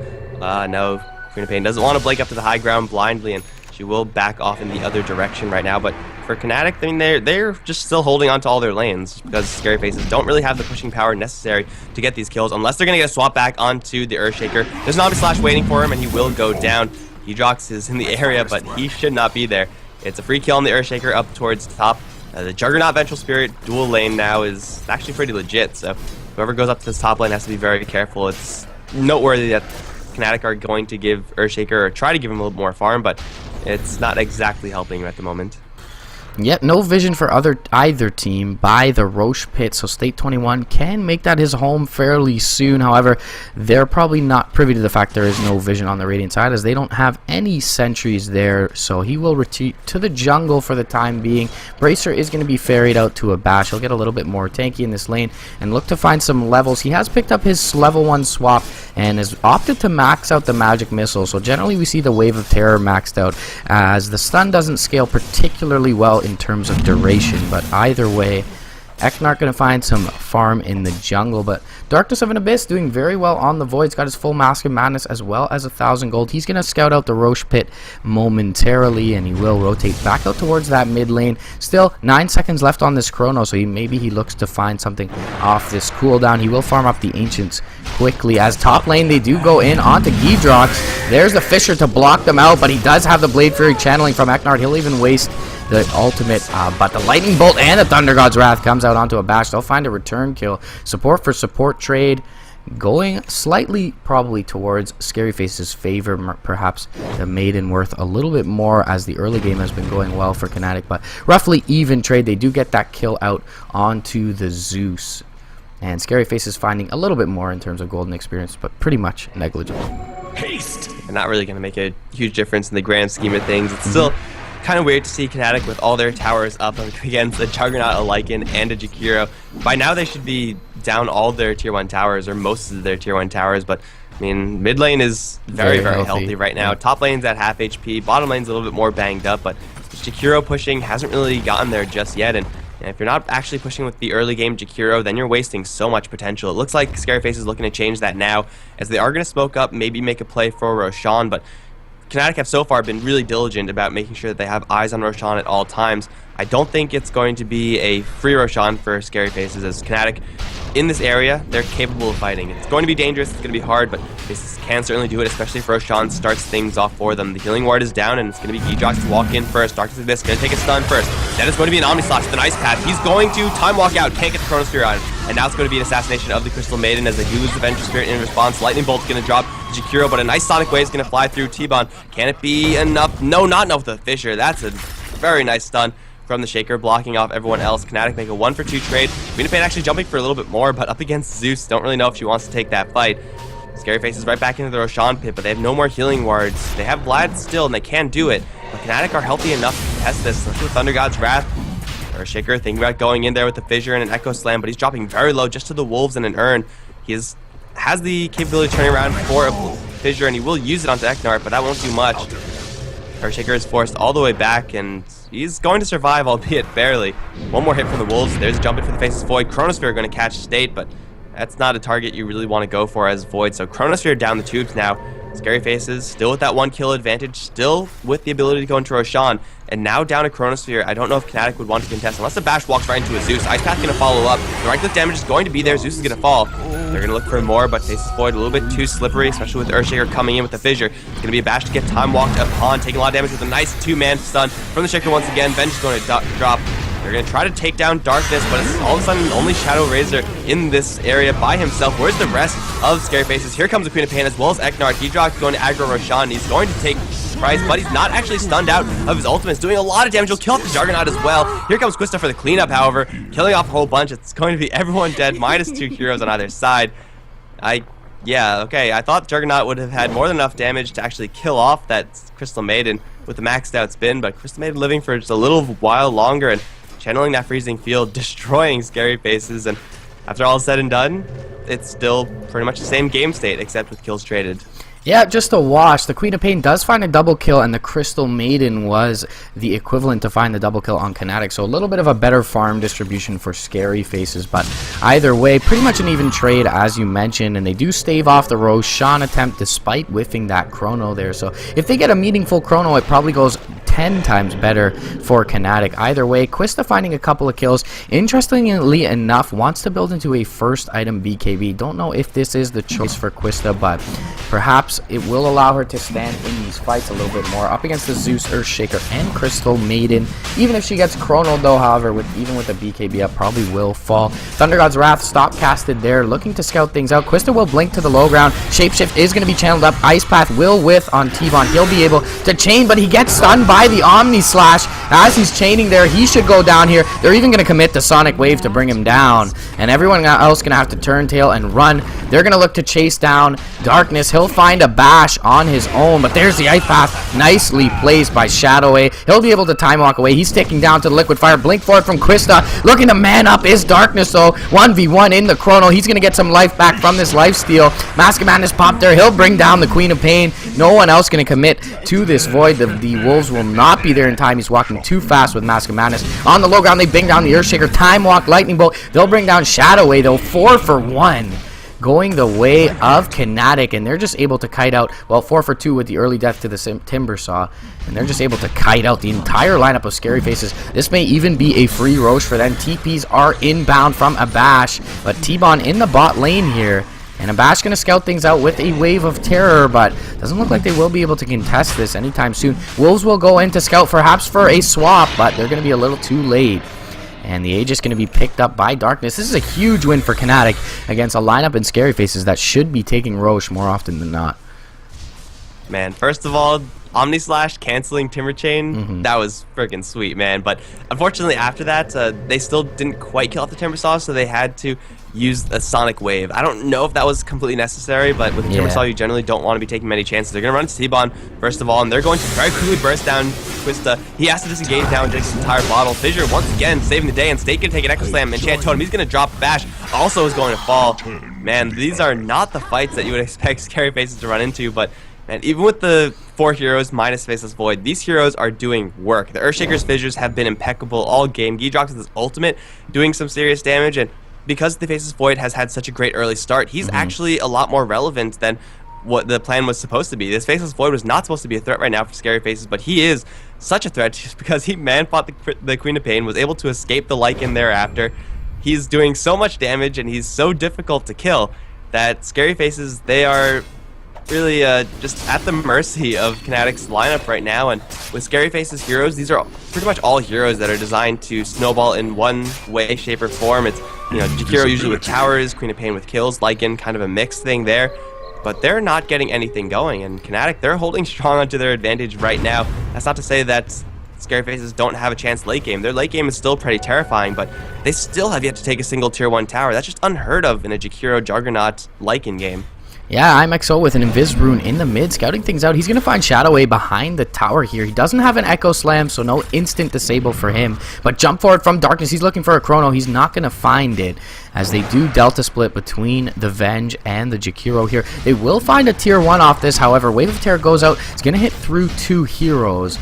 No, Queen of Pain doesn't want to blink up to the high ground blindly, and she will back off in the other direction right now, but for Qntk, I mean, they're just still holding on to all their lanes because Scary Faces don't really have the pushing power necessary to get these kills unless they're going to get a swap back onto the Earthshaker. There's an Omni Slash waiting for him, and he will go down. Giedrox is in the area, but he should not be there. It's a free kill on the Earthshaker up towards the top. The Juggernaut Vengeful Spirit dual lane now is actually pretty legit, so whoever goes up to this top lane has to be very careful. It's noteworthy that Qntk are going to give Earthshaker, or try to give him a little more farm, but it's not exactly helping him at the moment. Yet no vision for either team by the Roche Pit, so State 21 can make that his home fairly soon. However, they're probably not privy to the fact there is no vision on the Radiant side, as they don't have any sentries there, so he will retreat to the jungle for the time being. Bracer is going to be ferried out to Abash. He'll get a little bit more tanky in this lane and look to find some levels. He has picked up his level 1 swap and has opted to max out the magic missile, so generally we see the Wave of Terror maxed out, as the stun doesn't scale particularly well in terms of duration, but either way, Eknart going to find some farm in the jungle, but Darkness of an Abyss doing very well on the Void. He's got his full Mask of Madness as well as 1,000 gold. He's going to scout out the Roche Pit momentarily, and he will rotate back out towards that mid lane. Still 9 seconds left on this Chrono, so maybe he looks to find something off this cooldown. He will farm up the Ancients quickly, as top lane they do go in onto Giedrox. There's the Fissure to block them out, but he does have the Blade Fury channeling from Eknart. He'll even waste the ultimate, but the Lightning Bolt and the Thunder God's Wrath comes out onto Abash. They'll find a return kill. Support for support trade going slightly probably towards Scary Face's favor, perhaps the Maiden worth a little bit more, as the early game has been going well for Qntk, but roughly even trade. They do get that kill out onto the Zeus, and Scary Face is finding a little bit more in terms of golden experience, but pretty much negligible. Haste! And not really going to make a huge difference in the grand scheme of things. It's still kind of weird to see Qntk with all their towers up against a Juggernaut, a Lycan, and a Jakiro. By now they should be down all their tier 1 towers, or most of their tier 1 towers, but I mean, mid lane is very healthy right now. Top lane's at half HP, bottom lane's a little bit more banged up, but Jakiro pushing hasn't really gotten there just yet, and if you're not actually pushing with the early game Jakiro, then you're wasting so much potential. It looks like Scary Face is looking to change that now, as they are going to smoke up, maybe make a play for Roshan, but Qntk have so far been really diligent about making sure that they have eyes on Roshan at all times. I don't think it's going to be a free Roshan for Scary Faces, as Qntk in this area, they're capable of fighting. It's going to be dangerous, it's going to be hard, but Faces can certainly do it, especially if Roshan starts things off for them. The healing ward is down, and it's going to be Qntk to walk in first. Darkness like this, going to take a stun first. Then it's going to be an Omni Slash with an Ice Path. He's going to time walk out, can't get the Chronosphere on him. And now it's going to be an assassination of the Crystal Maiden as they do lose the Venture Spirit in response. Lightning Bolt's going to drop Jakiro, but a nice Sonic Wave is going to fly through T-Bon. Can it be enough? No, not enough with the Fissure. That's a very nice stun from the Shaker, blocking off everyone else. Qntk make a 1-for-2 trade. Qntk actually jumping for a little bit more, but up against Zeus, don't really know if she wants to take that fight. Scary Faces right back into the Roshan pit, but they have no more healing wards. They have Vlad still, and they can do it, but Qntk are healthy enough to test this. Let's do Thunder God's Wrath. Or Shaker thinking about going in there with the Fissure and an Echo Slam, but he's dropping very low just to the Wolves and an Urn. He has the capability of turning around for a Fissure, and he will use it onto Eknart, but that won't do much. Shaker is forced all the way back, and he's going to survive, albeit barely. One more hit from the Wolves. There's a jump in for the Faces Void. Chronosphere going to catch State, but that's not a target you really want to go for as Void. So Chronosphere down the tubes now. Scary Faces still with that 1 kill advantage, still with the ability to go into Roshan, and now down to Chronosphere. I don't know if Qntk would want to contest unless the Bash walks right into a Zeus. Ice Path going to follow up. The right click damage is going to be there. Zeus is going to fall. They're going to look for more, but Faces Void a little bit too slippery, especially with Earthshaker coming in with the Fissure. It's going to be a Bash to get time walked upon, taking a lot of damage with a nice 2-man stun from the Shaker once again. Bench is going to drop. They're going to try to take down Darkness, but it's all of a sudden only Shadow Razor in this area by himself. Where's the rest of Scary Faces? Here comes the Queen of Pain as well as Eknart. Qntk going to aggro Roshan. He's going to take Price, but he's not actually stunned out of his ultimate. It's doing a lot of damage. He'll kill off the Juggernaut as well. Here comes Quista for the cleanup, however, killing off a whole bunch. It's going to be everyone dead, minus 2 heroes on either side. Yeah, okay, I thought Juggernaut would have had more than enough damage to actually kill off that Crystal Maiden with the maxed out spin, but Crystal Maiden living for just a little while longer and channeling that freezing field, destroying Scary Faces, and after all is said and done, it's still pretty much the same game state, except with kills traded. Yeah, just a wash. The Queen of Pain does find a double kill, and the Crystal Maiden was the equivalent to find the double kill on Qntk. So a little bit of a better farm distribution for Scary Faces, but either way, pretty much an even trade, as you mentioned, and they do stave off the Roshan attempt despite whiffing that Chrono there. So if they get a meaningful Chrono, it probably goes 10 times better for Qntk. Either way, Quista finding a couple of kills. Interestingly enough, wants to build into a first item BKB. Don't know if this is the choice for Quista, but perhaps it will allow her to stand in these fights a little bit more up against the Zeus, Earthshaker, and Crystal Maiden. Even if she gets Chrono though, however, even with the BKB up, probably will fall. Thunder God's Wrath stop casted there, looking to scout things out. Quista will blink to the low ground. Shapeshift is going to be channeled up. Ice Path will with on T-Bon. He'll be able to chain, but he gets stunned by the Omni Slash. As he's chaining there, he should go down here. They're even going to commit the Sonic Wave to bring him down, and everyone else going to have to turn tail and run. They're going to look to chase down Darkness. He'll find a Bash on his own, but there's the Ice Path, nicely placed by Shadowway. He'll be able to time walk away. He's ticking down to the Liquid Fire. Blink forward from Quista, looking to man up is Darkness though. 1v1 in the Chrono. He's gonna get some life back from this life steal. Mask of Madness popped there. He'll bring down the Queen of Pain. No one else gonna commit to this Void. The Wolves will not be there in time. He's walking too fast with Mask of Madness. On the low ground, they bring down the Earthshaker. Time walk, Lightning Bolt. They'll bring down Shadowway though. 4 for 1. Going the way of Qntk, and they're just able to kite out, well, 4 for 2 with the early death to the Timber Saw, and they're just able to kite out the entire lineup of Scary Faces. This may even be a free Roche for them. TPs are inbound from Abash, but T-Bon in the bot lane here, and Abash going to scout things out with a Wave of Terror, but doesn't look like they will be able to contest this anytime soon. Wolves will go in to scout perhaps for a swap, but they're going to be a little too late. And the Aegis going to be picked up by Darkness. This is a huge win for Qntk against a lineup in Scary Faces that should be taking Roche more often than not. Man, first of all, Omni Slash canceling Timber Chain, that was freaking sweet, man. But unfortunately after that, they still didn't quite kill off the Timber Saw, so they had to use a Sonic Wave. I don't know if that was completely necessary, but with the Timber Saw, you generally don't want to be taking many chances. They're going to run to T-Bon, first of all, and they're going to very quickly burst down Quista. He has to disengage now and takes his entire bottle. Fissure, once again, saving the day, and State going to take an Echo Slam. Enchant Totem, he's going to drop Bash, also is going to fall. Man, these are not the fights that you would expect Scary Faces to run into, but and even with the 4 heroes minus Faceless Void, these heroes are doing work. The Earthshaker's Fissures have been impeccable all game. Giedrox with his ultimate doing some serious damage, and because the Faceless Void has had such a great early start, he's actually a lot more relevant than what the plan was supposed to be. This Faceless Void was not supposed to be a threat right now for Scary Faces, but he is such a threat just because he man-fought the Queen of Pain, was able to escape the Lycan thereafter. He's doing so much damage, and he's so difficult to kill that Scary Faces, they are really just at the mercy of Qntk's lineup right now. And with Scary Faces heroes, these are pretty much all heroes that are designed to snowball in one way, shape, or form. It's, you know, Jakiro usually with towers, Queen of Pain with kills, Lycan kind of a mixed thing there. But they're not getting anything going, and Qntk, they're holding strong onto their advantage right now. That's not to say that Scary Faces don't have a chance late game. Their late game is still pretty terrifying, but they still have yet to take a single tier 1 tower. That's just unheard of in a Jakiro Juggernaut Lycan game. Yeah, IMXO with an Invis Rune in the mid, scouting things out. He's going to find Shadow Wave behind the tower here. He doesn't have an Echo Slam, so no instant disable for him. But jump forward from Darkness. He's looking for a Chrono. He's not going to find it, as they do Delta Split between the Venge and the Jakiro here. They will find a tier 1 off this, however. Wave of Terror goes out. It's going to hit through 2 heroes.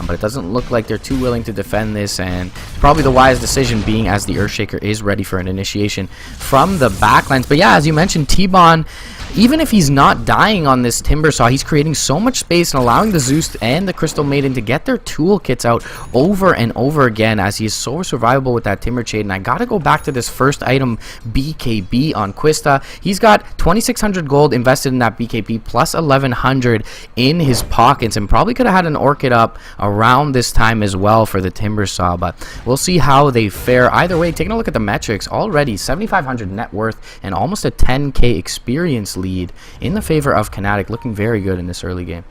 But it doesn't look like they're too willing to defend this, and probably the wise decision being as the Earthshaker is ready for an initiation from the backlines. But yeah, as you mentioned, T-Bon, even if he's not dying on this Timbersaw, he's creating so much space and allowing the Zeus and the Crystal Maiden to get their toolkits out over and over again, as he is so survivable with that Timber Shade. And I gotta go back to this first item, BKB on Quista. He's got 2,600 gold invested in that BKB plus 1,100 in his pockets, and probably could have had an Orchid up around this time as well for the Timbersaw, but we'll see how they fare. Either way, taking a look at the metrics, already 7,500 net worth and almost a 10k experience lead in the favor of Qntk, looking very good in this early game,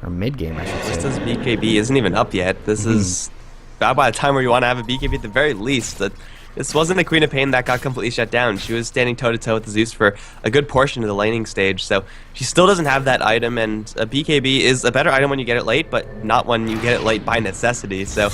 or mid game, I should say. This BKB isn't even up yet. This is about by the time where you want to have a BKB at the very least. This wasn't a Queen of Pain that got completely shut down. She was standing toe-to-toe with the Zeus for a good portion of the laning stage, so she still doesn't have that item, and a BKB is a better item when you get it late, but not when you get it late by necessity. So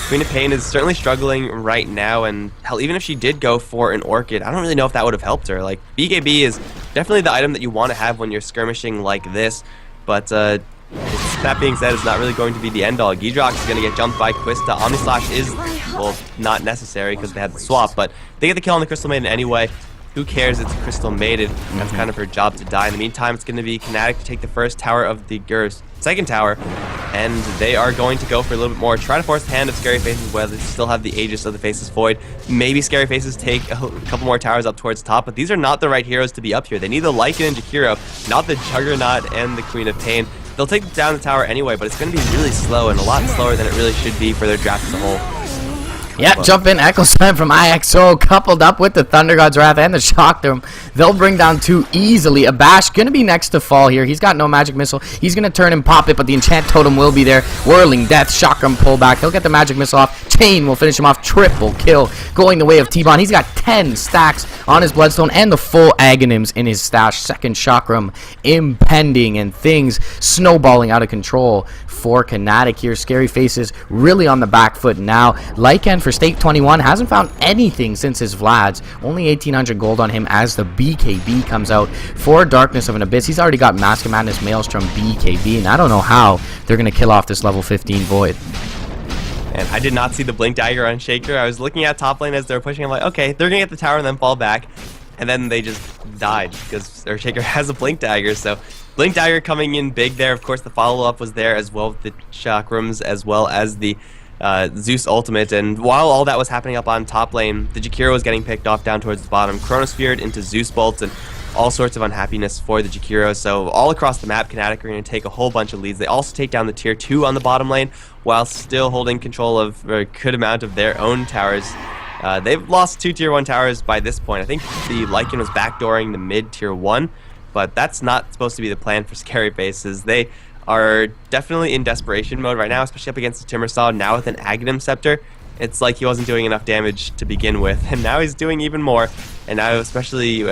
Queen of Pain is certainly struggling right now, and hell, even if she did go for an Orchid, I don't really know if that would have helped her. Like, BKB is definitely the item that you want to have when you're skirmishing like this, but that being said, it's not really going to be the end-all. Giedrox is going to get jumped by Quista. Omnislash is, well, not necessary because they had the swap, but they get the kill on the Crystal Maiden anyway. Who cares? It's Crystal Maiden. That's kind of her job to die. In the meantime, it's going to be Qntk to take the first tower of the second tower, and they are going to go for a little bit more. Try to force the hand of Scary Faces while they still have the Aegis of the Faceless Void. Maybe Scary Faces take a couple more towers up towards top, but these are not the right heroes to be up here. They need the Lycan and Jakiro, not the Juggernaut and the Queen of Pain. They'll take down the tower anyway, but it's going to be really slow, and a lot slower than it really should be for their draft as a whole. Yeah, jump in Echo Slam from IXO, coupled up with the Thunder God's Wrath and the Shock Dome. They'll bring down 2 easily. Abash going to be next to fall here. He's got no Magic Missile. He's going to turn and pop it, but the Enchant Totem will be there. Whirling Death, Chakram pullback. He'll get the Magic Missile off. Chain will finish him off. Triple kill going the way of T-Bon. He's got 10 stacks on his Bloodstone and the full Aghanims in his stash. Second Chakram impending, and things snowballing out of control for Qntk here. Scary Faces really on the back foot now. Lycan for Stake 21 hasn't found anything since his Vlads. Only 1,800 gold on him as the BKB comes out for Darkness of an Abyss. He's already got Mask of Madness, Maelstrom, BKB, and I don't know how they're going to kill off this level 15 Void. And I did not see the Blink Dagger on Shaker. I was looking at top lane as they were pushing. I'm like, okay, they're going to get the tower and then fall back. And then they just died because their Shaker has a Blink Dagger. So Blink Dagger coming in big there. Of course, the follow-up was there as well with the Chakrams as well as the Zeus Ultimate. And while all that was happening up on top lane, the Jakiro was getting picked off down towards the bottom. Chronosphered into Zeus Bolts and all sorts of unhappiness for the Jakiro. So all across the map, Qntk are going to take a whole bunch of leads. They also take down the tier 2 on the bottom lane while still holding control of a good amount of their own towers. They've lost 2 tier 1 towers by this point. I think the Lycan was backdooring the mid tier 1, but that's not supposed to be the plan for Scary Faces. They are definitely in desperation mode right now, especially up against the Timbersaw. Now with an Aghanim Scepter, it's like he wasn't doing enough damage to begin with, and now he's doing even more. And now especially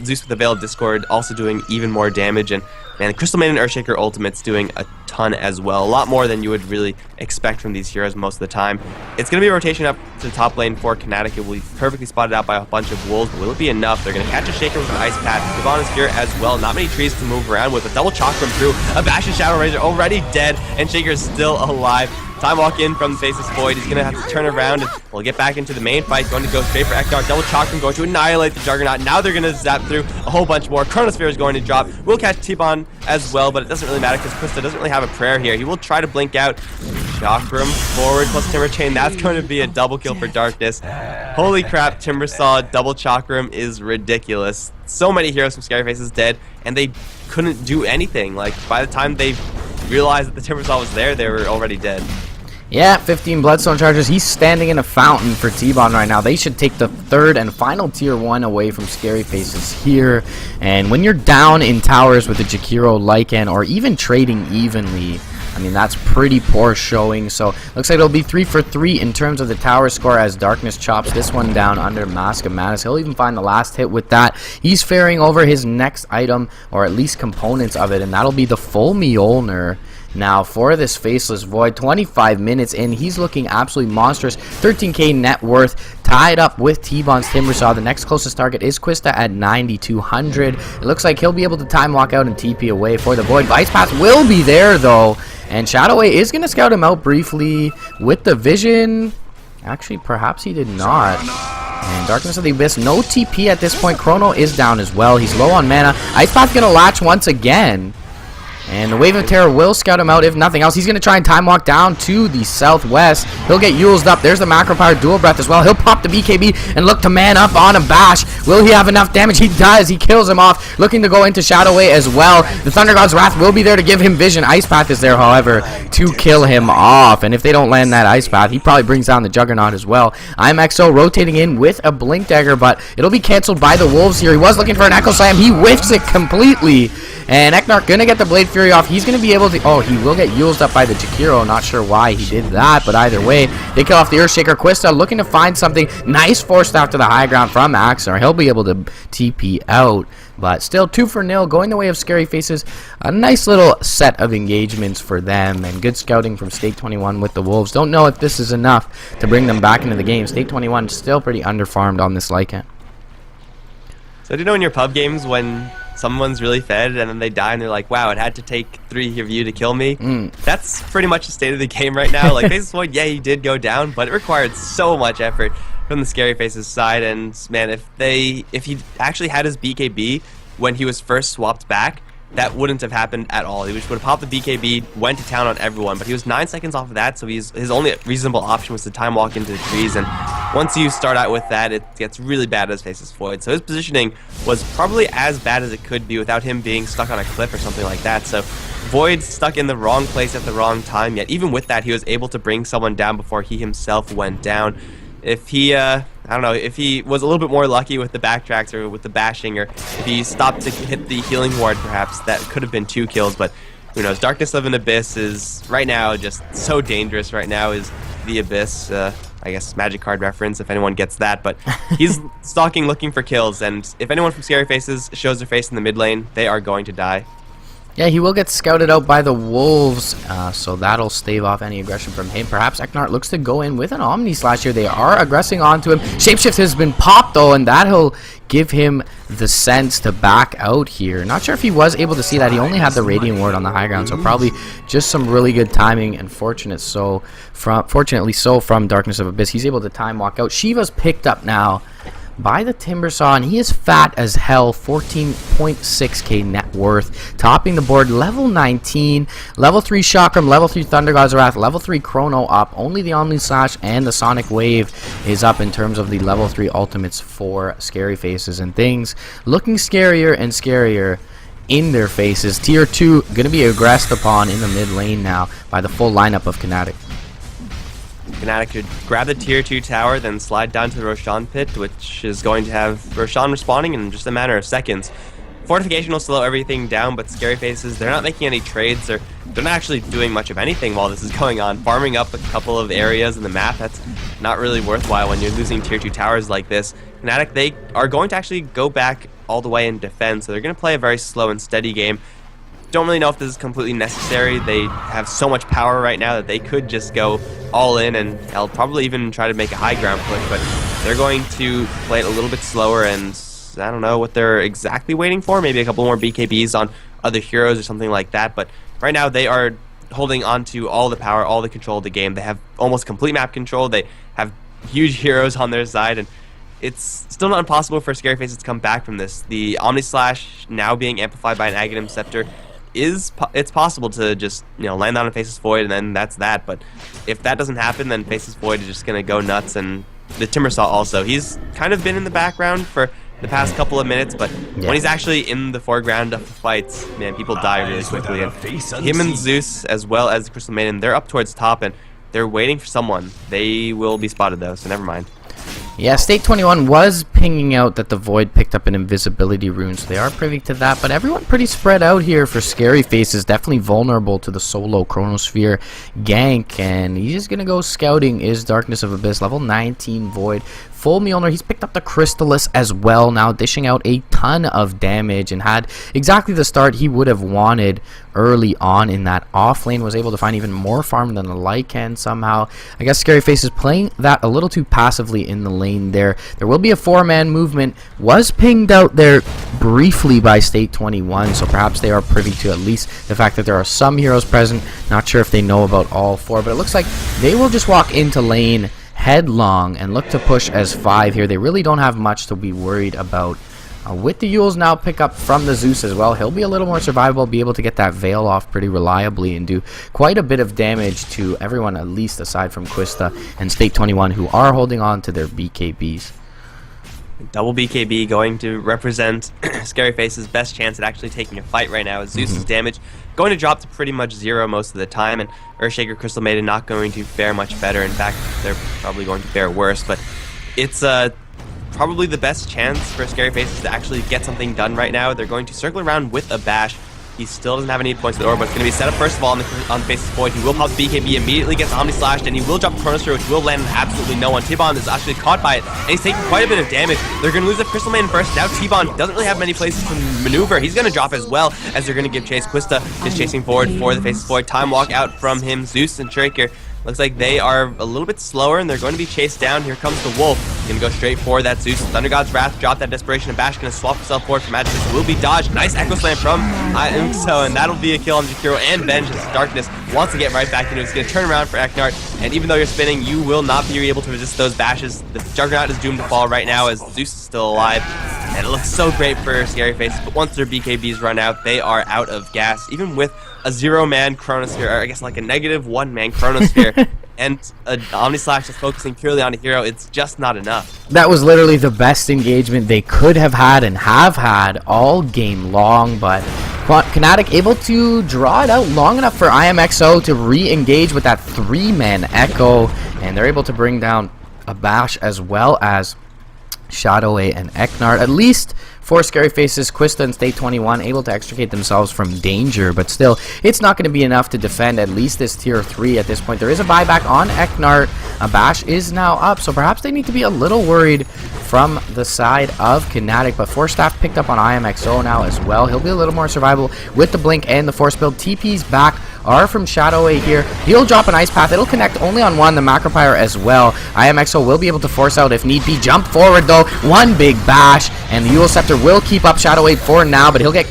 Zeus with the Veil of Discord also doing even more damage. And man, the Crystal Maiden Earthshaker Ultimate's doing a ton as well. A lot more than you would really expect from these heroes most of the time. It's going to be a rotation up to the top lane for Qntk. It will be perfectly spotted out by a bunch of wolves, but will it be enough? They're going to catch a Shaker with an Ice Path. Devon is here as well. Not many trees to move around with. A double Chakram through. Abash and Shadow Razor already dead, and Shaker's still alive. Time walk in from the Faceless Void. He's going to have to turn around and we'll get back into the main fight. Going to go straight for Ektar. Double Chakram going to annihilate annihilate the Juggernaut. Now they're going to zap through a whole bunch more. Chronosphere is going to drop. Will catch T-Bon as well, but it doesn't really matter because Krista doesn't really have a prayer here. He will try to blink out. Chakram forward plus Timber Chain. That's going to be a double kill for Darkness. Holy crap, Timbersaw double Chakram is ridiculous. So many heroes from Scary Faces dead, and they couldn't do anything. Like, by the time they realized that the Timbersaw was there, they were already dead. Yeah, 15 Bloodstone charges. He's standing in a fountain for T-Bon right now. They should take the third and final tier 1 away from Scary Faces here. And when you're down in towers with the Jakiro, Lycan, or even trading evenly, I mean, that's pretty poor showing. So looks like it'll be 3 for 3 in terms of the tower score as Darkness chops this one down under Mask of Madness. He'll even find the last hit with that. He's faring over his next item, or at least components of it, and that'll be the full Mjolnir. Now for this Faceless Void, 25 minutes in, he's looking absolutely monstrous. 13k net worth, tied up with T-Bon's Timbersaw. The next closest target is Quista at 9,200. It looks like he'll be able to time walk out and TP away for the Void. Vice Pass will be there though, and Shadowway is going to scout him out briefly with the Vision. Actually, perhaps he did not. And Darkness of the Abyss, no TP at this point. Chrono is down as well. He's low on mana. Ice Path's going to latch once again. And the Wave of Terror will scout him out, if nothing else. He's going to try and time walk down to the southwest. He'll get Yuled up. There's the Macro Power Dual Breath as well. He'll pop the BKB and look to man up on a bash. Will he have enough damage? He does. He kills him off. Looking to go into Shadowway as well. The Thunder God's Wrath will be there to give him vision. Ice Path is there, however, to kill him off. And if they don't land that Ice Path, he probably brings down the Juggernaut as well. IMXO rotating in with a Blink Dagger, but it'll be canceled by the Wolves here. He was looking for an Echo Slam. He whiffs it completely. And Eknark gonna get the Blade Fury off. He's gonna be able to... Oh, he will get used up by the Jakiro. Not sure why he did that, but either way, they kill off the Earthshaker. Quista looking to find something. Nice force staff to the high ground from Axar. He'll be able to TP out. But still 2-0 going the way of Scary Faces. A nice little set of engagements for them. And good scouting from State 21 with the Wolves. Don't know if this is enough to bring them back into the game. State 21 still pretty underfarmed on this Lycan. So do you know in your pub games when someone's really fed and then they die and they're like, wow, it had to take 3 of you to kill me? That's pretty much the state of the game right now. Like, Faceless Void, yeah, he did go down, but it required so much effort from the Scary Faces side. And man, if he actually had his BKB when he was first swapped back, that wouldn't have happened at all. He would have popped the BKB, went to town on everyone, but he was 9 seconds off of that, so his only reasonable option was to time walk into the trees, and once you start out with that, it gets really bad as Faceless Void. So his positioning was probably as bad as it could be without him being stuck on a cliff or something like that. So Void stuck in the wrong place at the wrong time, yet even with that, he was able to bring someone down before he himself went down. If he, I don't know, if he was a little bit more lucky with the backtracks or with the bashing, or if he stopped to hit the healing ward, perhaps that could have been 2 kills, but who knows. Darkness of an Abyss is right now just so dangerous. Right now is the Abyss, I guess Magic card reference if anyone gets that, but he's stalking looking for kills, and if anyone from Scary Faces shows their face in the mid lane, they are going to die. Yeah, he will get scouted out by the Wolves, so that'll stave off any aggression from him. Perhaps Eknart looks to go in with an Omni Slash here. They are aggressing onto him. Shapeshift has been popped, though, and that'll give him the sense to back out here. Not sure if he was able to see that. He only had the Radiant Ward on the high ground, so probably just some really good timing and fortunately so from Darkness of Abyss. He's able to time walk out. Shiva's picked up now by the Timbersaw, and he is fat as hell. 14.6k net worth, topping the board. Level 19, level 3 Chakram, level 3 Thunder God's Wrath, level 3 Chrono up. Only the Omni Slash and the Sonic Wave is up in terms of the level 3 ultimates for Scary Faces, and things looking scarier and scarier in their faces. Tier 2 going to be aggressed upon in the mid lane now by the full lineup of Qntk. Qntk could grab the tier 2 tower, then slide down to the Roshan pit, which is going to have Roshan respawning in just a matter of seconds. Fortification will slow everything down, but Scary Faces, they're not making any trades, or they're not actually doing much of anything while this is going on. Farming up a couple of areas in the map, that's not really worthwhile when you're losing tier 2 towers like this. Qntk, they are going to actually go back all the way in defense, so they're going to play a very slow and steady game. Don't really know if this is completely necessary. They have so much power right now that they could just go all in, and I'll probably even try to make a high ground push, but they're going to play it a little bit slower, and I don't know what they're exactly waiting for. Maybe a couple more BKBs on other heroes or something like that, but right now they are holding on to all the power, all the control of the game. They have almost complete map control. They have huge heroes on their side, and it's still not impossible for Scary Faces to come back from this. The Omni Slash now being amplified by an Aghanim Scepter it's possible to just, you know, land on a Faceless Void and then that's that. But if that doesn't happen, then Faceless Void is just gonna go nuts. And the Timbersaw also, he's kind of been in the background for the past couple of minutes, but when he's actually in the foreground of the fights, man, people die really quickly. And him and Zeus, as well as the Crystal Maiden, they're up towards top and they're waiting for someone. They will be spotted though, so never mind. Yeah, State 21 was pinging out that the Void picked up an invisibility rune, so they are privy to that, but everyone pretty spread out here for Scary Faces, definitely vulnerable to the solo Chronosphere gank, and he's just going to go scouting is Darkness of Abyss, level 19 Void. Full Mjolnir, he's picked up the Crystallis as well, now dishing out a ton of damage and had exactly the start he would have wanted early on in that off lane. Was able to find even more farm than the Lycan somehow. I guess Scary Faces playing that a little too passively in the lane there. There will be a 4-man movement. Was pinged out there briefly by State 21, so perhaps they are privy to at least the fact that there are some heroes present. Not sure if they know about all 4, but it looks like they will just walk into lane headlong and look to push as 5 here. They really don't have much to be worried about. With the Yules now pick up from the Zeus as well, he'll be a little more survivable, be able to get that Veil off pretty reliably and do quite a bit of damage to everyone, at least aside from Quista and State 21, who are holding on to their BKBs. Double BKB going to represent Scary Face's best chance at actually taking a fight right now, as Zeus's damage going to drop to pretty much 0 most of the time, and Earthshaker Crystal Maiden not going to fare much better. In fact, they're probably going to fare worse, but it's probably the best chance for Scary Faces to actually get something done right now. They're going to circle around with a bash. He still doesn't have any points to the orb, but it's going to be set up first of all on the Faceless Void. He will pop the BKB, immediately gets Omni Slashed, and he will drop the Chronosphere, which will land on absolutely no one. T-Bon is actually caught by it, and he's taking quite a bit of damage. They're going to lose the Crystal Maiden first. Now T-Bon doesn't really have many places to maneuver. He's going to drop as well, as they're going to give chase. Quista is chasing forward for the Faceless Void. Time walk out from him. Zeus and Traker looks like they are a little bit slower, and they're going to be chased down. Here comes the Wolf. He's going to go straight for that Zeus. Thunder God's Wrath, drop that Desperation, and Bash going to swap himself forward for Magic. This will be dodged. Nice Echo Slam from Qntk, and that'll be a kill on Jakiro and Venge, as Darkness wants to get right back into it. He's going to turn around for Eknart, and even though you're spinning, you will not be able to resist those bashes. The Juggernaut is doomed to fall right now, as Zeus is still alive. And it looks so great for Scary Faces, but once their BKBs run out, they are out of gas. Even with a 0-man Chronosphere, or I guess like a -1-man Chronosphere, and an Omni Slash that's focusing purely on a hero, it's just not enough. That was literally the best engagement they could have had and have had all game long, but Qntk able to draw it out long enough for IMXO to re-engage with that 3-man Echo, and they're able to bring down a Bash as well as Shadoway and Eknart. At least for Scary Faces, Quista and State 21 able to extricate themselves from danger, but still, it's not going to be enough to defend at least this tier 3 at this point. There is a buyback on Eknart. A Bash is now up, so perhaps they need to be a little worried from the side of Qntk, but Force Staff picked up on IMXO now as well. He'll be a little more survivable with the Blink and the Force Build. TP's back are from Shadoway here. He'll drop an Ice Path. It'll connect only on one, the Macropyre as well. IMXO will be able to force out if need be. Jump forward though. One big bash, and the Eul Scepter will keep up Shadoway for now, but he'll get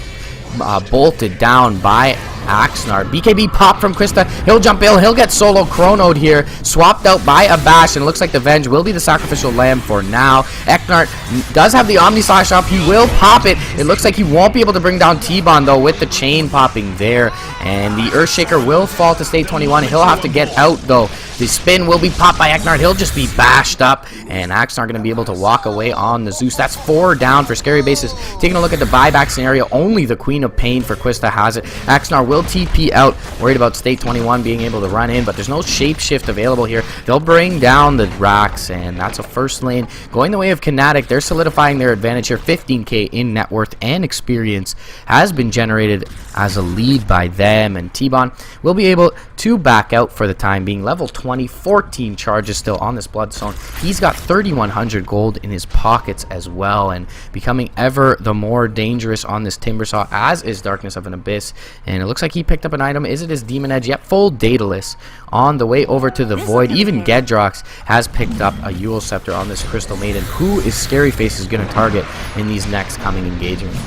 bolted down by Axnar. BKB pop from Quista. He'll jump in. He'll get solo chronoed here. Swapped out by a Bash, and it looks like the Venge will be the sacrificial lamb for now. Eknart does have the Omni Slash up. He will pop it. It looks like he won't be able to bring down T-Bon though with the chain popping there. And the Earthshaker will fall to State 21. He'll have to get out though. The spin will be popped by Eknart. He'll just be bashed up, and Axnar going to be able to walk away on the Zeus. That's 4 down for Scary Faces. Taking a look at the buyback scenario, only the Queen of Pain for Quista has it. Axnar will TP out, worried about State 21 being able to run in, but there's no shapeshift available here. They'll bring down the Rax, and that's a first lane going the way of Qntk. They're solidifying their advantage here. 15k in net worth and experience has been generated as a lead by them, and T-Bon will be able to back out for the time being. Level 20, 14 charges still on this Bloodstone. He's got 3,100 gold in his pockets as well, and becoming ever the more dangerous on this Timbersaw, as is Darkness of an Abyss. And it looks like he picked up an item. Is it his Demon Edge? Yep, full Daedalus on the way over to the Void. Even Gedrox has picked up a Eul Scepter on this Crystal Maiden. Who is Scary Faces going to target in these next coming engagements?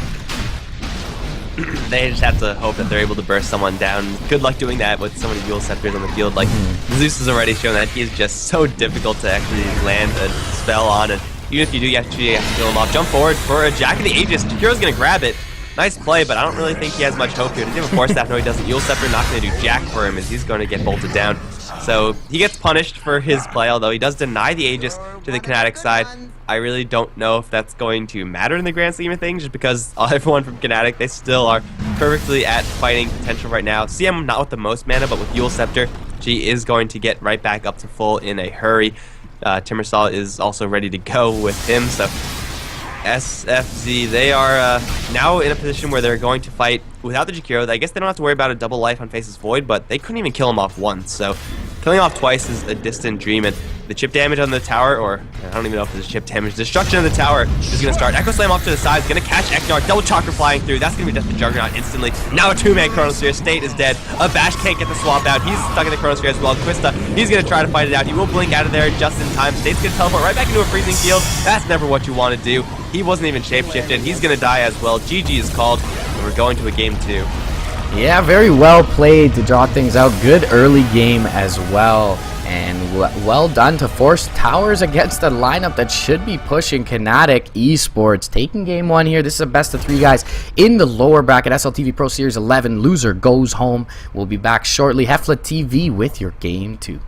They just have to hope that they're able to burst someone down. Good luck doing that with so many Eul Scepters on the field. Like, Zeus has already shown that he is just so difficult to actually land a spell on, and Even if you do, you actually have to kill him off. Jump forward for a Jack of the Aegis. Jakiro's going to grab it. Nice play, but I don't really think he has much hope here. Does he have a Force Staff? No, he doesn't. Yule Scepter not going to do jack for him as he's going to get bolted down. So he gets punished for his play, although he does deny the Aegis to the Qntk side. I really don't know if that's going to matter in the grand scheme of things, just because everyone from Qntk, they still are perfectly at fighting potential right now. CM not with the most mana, but with Yule Scepter, she is going to get right back up to full in a hurry. Timmersal is also ready to go with him, so SFZ, they are now in a position where they're going to fight without the Jakiro. I guess they don't have to worry about a double life on Face's Void, but they couldn't even kill him off once, so killing off twice is a distant dream, and the chip damage on the tower, or I don't even know if there's chip damage, destruction of the tower is going to start. Echo Slam off to the side, is going to catch Eknar, double Chakra flying through, that's going to be Death to Juggernaut instantly. Now a two-man Chronosphere, State is dead, a Bash can't get the swap out, he's stuck in the Chronosphere as well. Quista, he's going to try to fight it out, he will blink out of there just in time. State's going to teleport right back into a freezing field, that's never what you want to do. He wasn't even shapeshifted, he's going to die as well. GG is called, and we're going to a game 2. Yeah, very well played to draw things out. Good early game as well. And well done to force towers against a lineup that should be pushing Qntk Esports. Taking game 1 here. This is a best of 3 guys in the lower bracket. SLTV Pro Series 11. Loser goes home. We'll be back shortly. HeflaTV with your game 2.